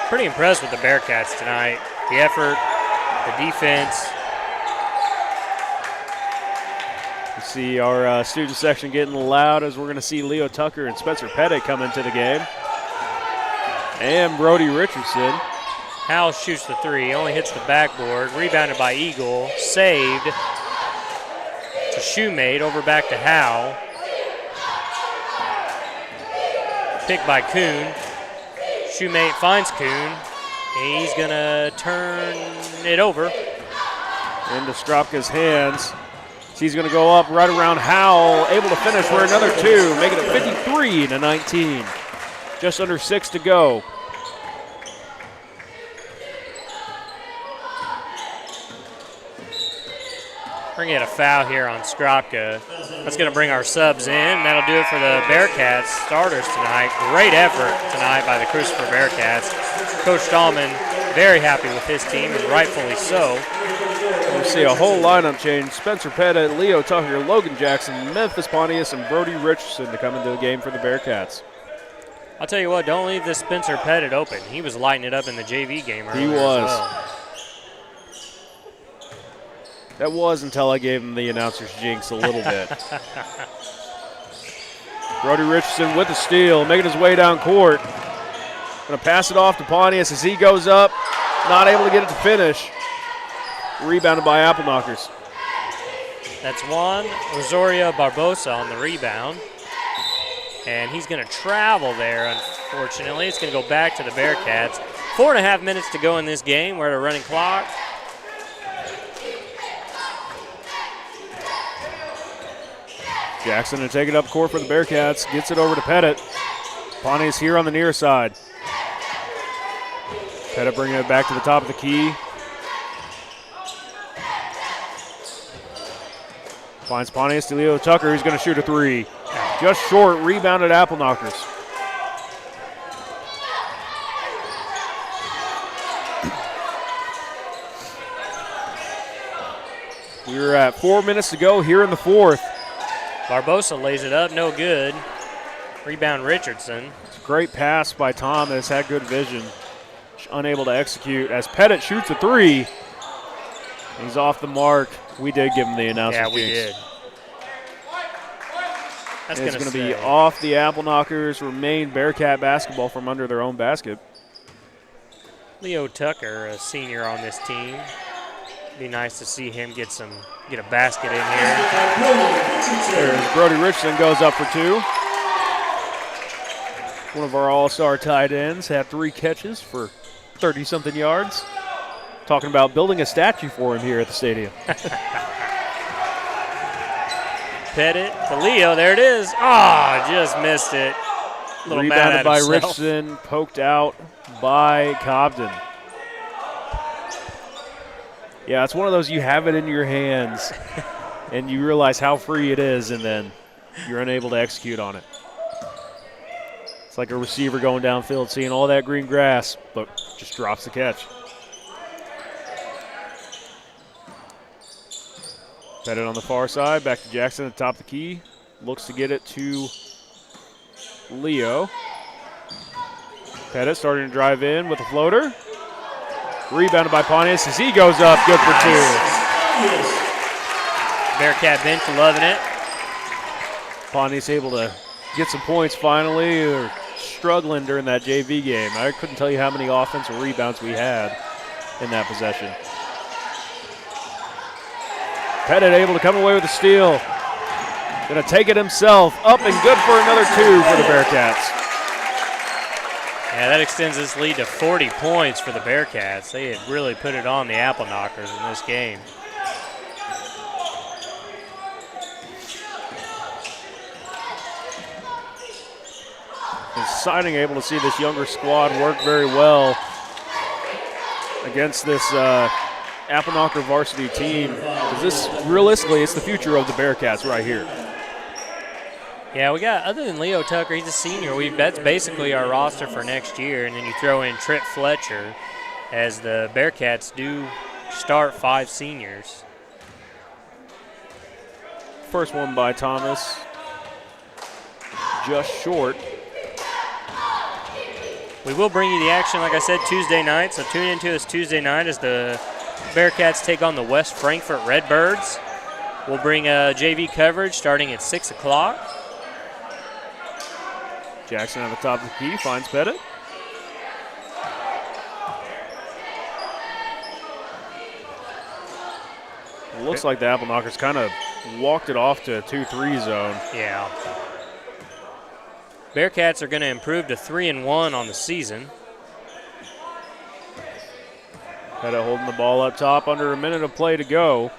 Pretty impressed with the Bearcats tonight. The effort, the defense. You see our student section getting loud as we're going to see Leo Tucker and Spencer Pettit come into the game. And Brody Richardson. Howell shoots the three, only hits the backboard. Rebounded by Eagle, saved to Shoemate, over back to Howell. Picked by Kuhn. Shoemate finds Kuhn. He's going to turn it over. Into Skropka's hands. He's going to go up right around Howell, able to finish for another two, making it 53-19. Just under 6 to go. We're going to get a foul here on Skropka. That's going to bring our subs in. That'll do it for the Bearcats starters tonight. Great effort tonight by the Chrisopher Bearcats. Coach Dahlman very happy with his team, and rightfully so. We see a whole lineup change. Spencer Pettit, Leo Tucker, Logan Jackson, Memphis Pontius, and Brody Richardson to come into the game for the Bearcats. I'll tell you what, don't leave this Spencer Pettit open. He was lighting it up in the JV game earlier. He was. As well. That was until I gave him the announcer's jinx a little bit. Brody Richardson with the steal, making his way down court. Going to pass it off to Pontius as he goes up, not able to get it to finish. Rebounded by Appleknockers. That's Juan Rosario Barbosa on the rebound. And he's going to travel there, unfortunately. It's going to go back to the Bearcats. 4.5 minutes to go in this game. We're at a running clock. Jackson to take it up court for the Bearcats. Gets it over to Pettit. Pontius here on the near side. Pettit bringing it back to the top of the key. Finds Pontius to Leo Tucker, who's going to shoot a three. Just short, rebounded Appleknockers. We're at 4 minutes to go here in the fourth. Barbosa lays it up, no good. Rebound Richardson. It's a great pass by Thomas, had good vision. Unable to execute as Pettit shoots a three. He's off the mark. We did give him the announcement. Yeah, we did. That's it's going to be off the Appleknockers. Remain Bearcat basketball from under their own basket. Leo Tucker, a senior on this team. Be nice to see him get a basket in here. There's Brody Richardson goes up for two. One of our all-star tight ends had 3 catches for 30-something yards. Talking about building a statue for him here at the stadium. Pettit to Leo, there it is. Just missed it. Rebounded by Richardson, poked out by Cobden. Yeah, it's one of those you have it in your hands and you realize how free it is and then you're unable to execute on it. It's like a receiver going downfield, seeing all that green grass, but just drops the catch. Pettit on the far side, back to Jackson at the top of the key. Looks to get it to Leo. Pettit starting to drive in with a floater. Rebounded by Pontius as he goes up, good for 2. Bearcat bench loving it. Pontius able to get some points finally. They're struggling during that JV game. I couldn't tell you how many offensive rebounds we had in that possession. Pettit able to come away with a steal. Going to take it himself. Up and good for another 2 for the Bearcats. Yeah, that extends this lead to 40 points for the Bearcats. They had really put it on the Appleknockers in this game. Exciting, able to see this younger squad work very well against this Appleknocker varsity team. Because this, realistically, it's the future of the Bearcats right here. Yeah, we got, other than Leo Tucker, he's a senior. That's basically our roster for next year. And then you throw in Trent Fletcher, as the Bearcats do start 5 seniors. First one by Thomas. Just short. We will bring you the action, like I said, Tuesday night. So tune into us Tuesday night as the Bearcats take on the West Frankfort Redbirds. We'll bring JV coverage starting at 6 o'clock. Jackson on the top of the key, finds Pettit. It looks like the Appleknockers kind of walked it off to a 2-3 zone. Yeah. Bearcats are going to improve to 3-1 on the season. Pettit holding the ball up top, under a minute of play to go.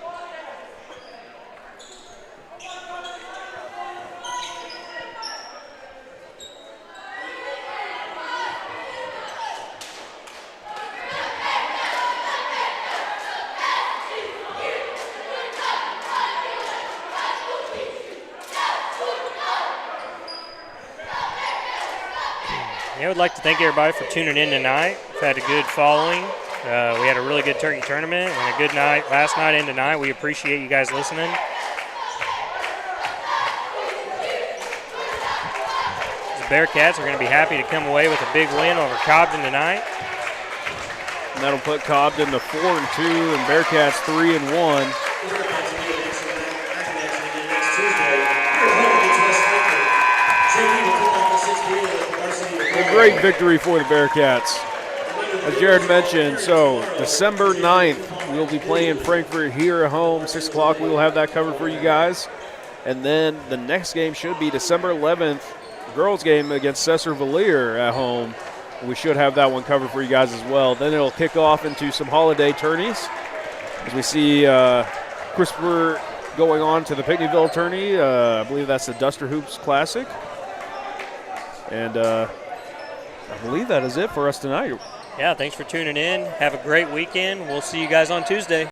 I would like to thank everybody for tuning in tonight. We've had a good following. We had a really good turkey tournament and a good night last night and tonight. We appreciate you guys listening. The Bearcats are going to be happy to come away with a big win over Cobden tonight. And that'll put Cobden to 4-2 and Bearcats 3-1. A great victory for the Bearcats. As Jared mentioned, so December 9th, we'll be playing Frankfort here at home, 6 o'clock. We will have that covered for you guys. And then the next game should be December 11th, girls game against Cesar-Valier at home. We should have that one covered for you guys as well. Then it'll kick off into some holiday tourneys. As we see Chrisopher going on to the Picnickville tourney. I believe that's the Duster Hoops Classic. And I believe that is it for us tonight. Yeah, thanks for tuning in. Have a great weekend. We'll see you guys on Tuesday.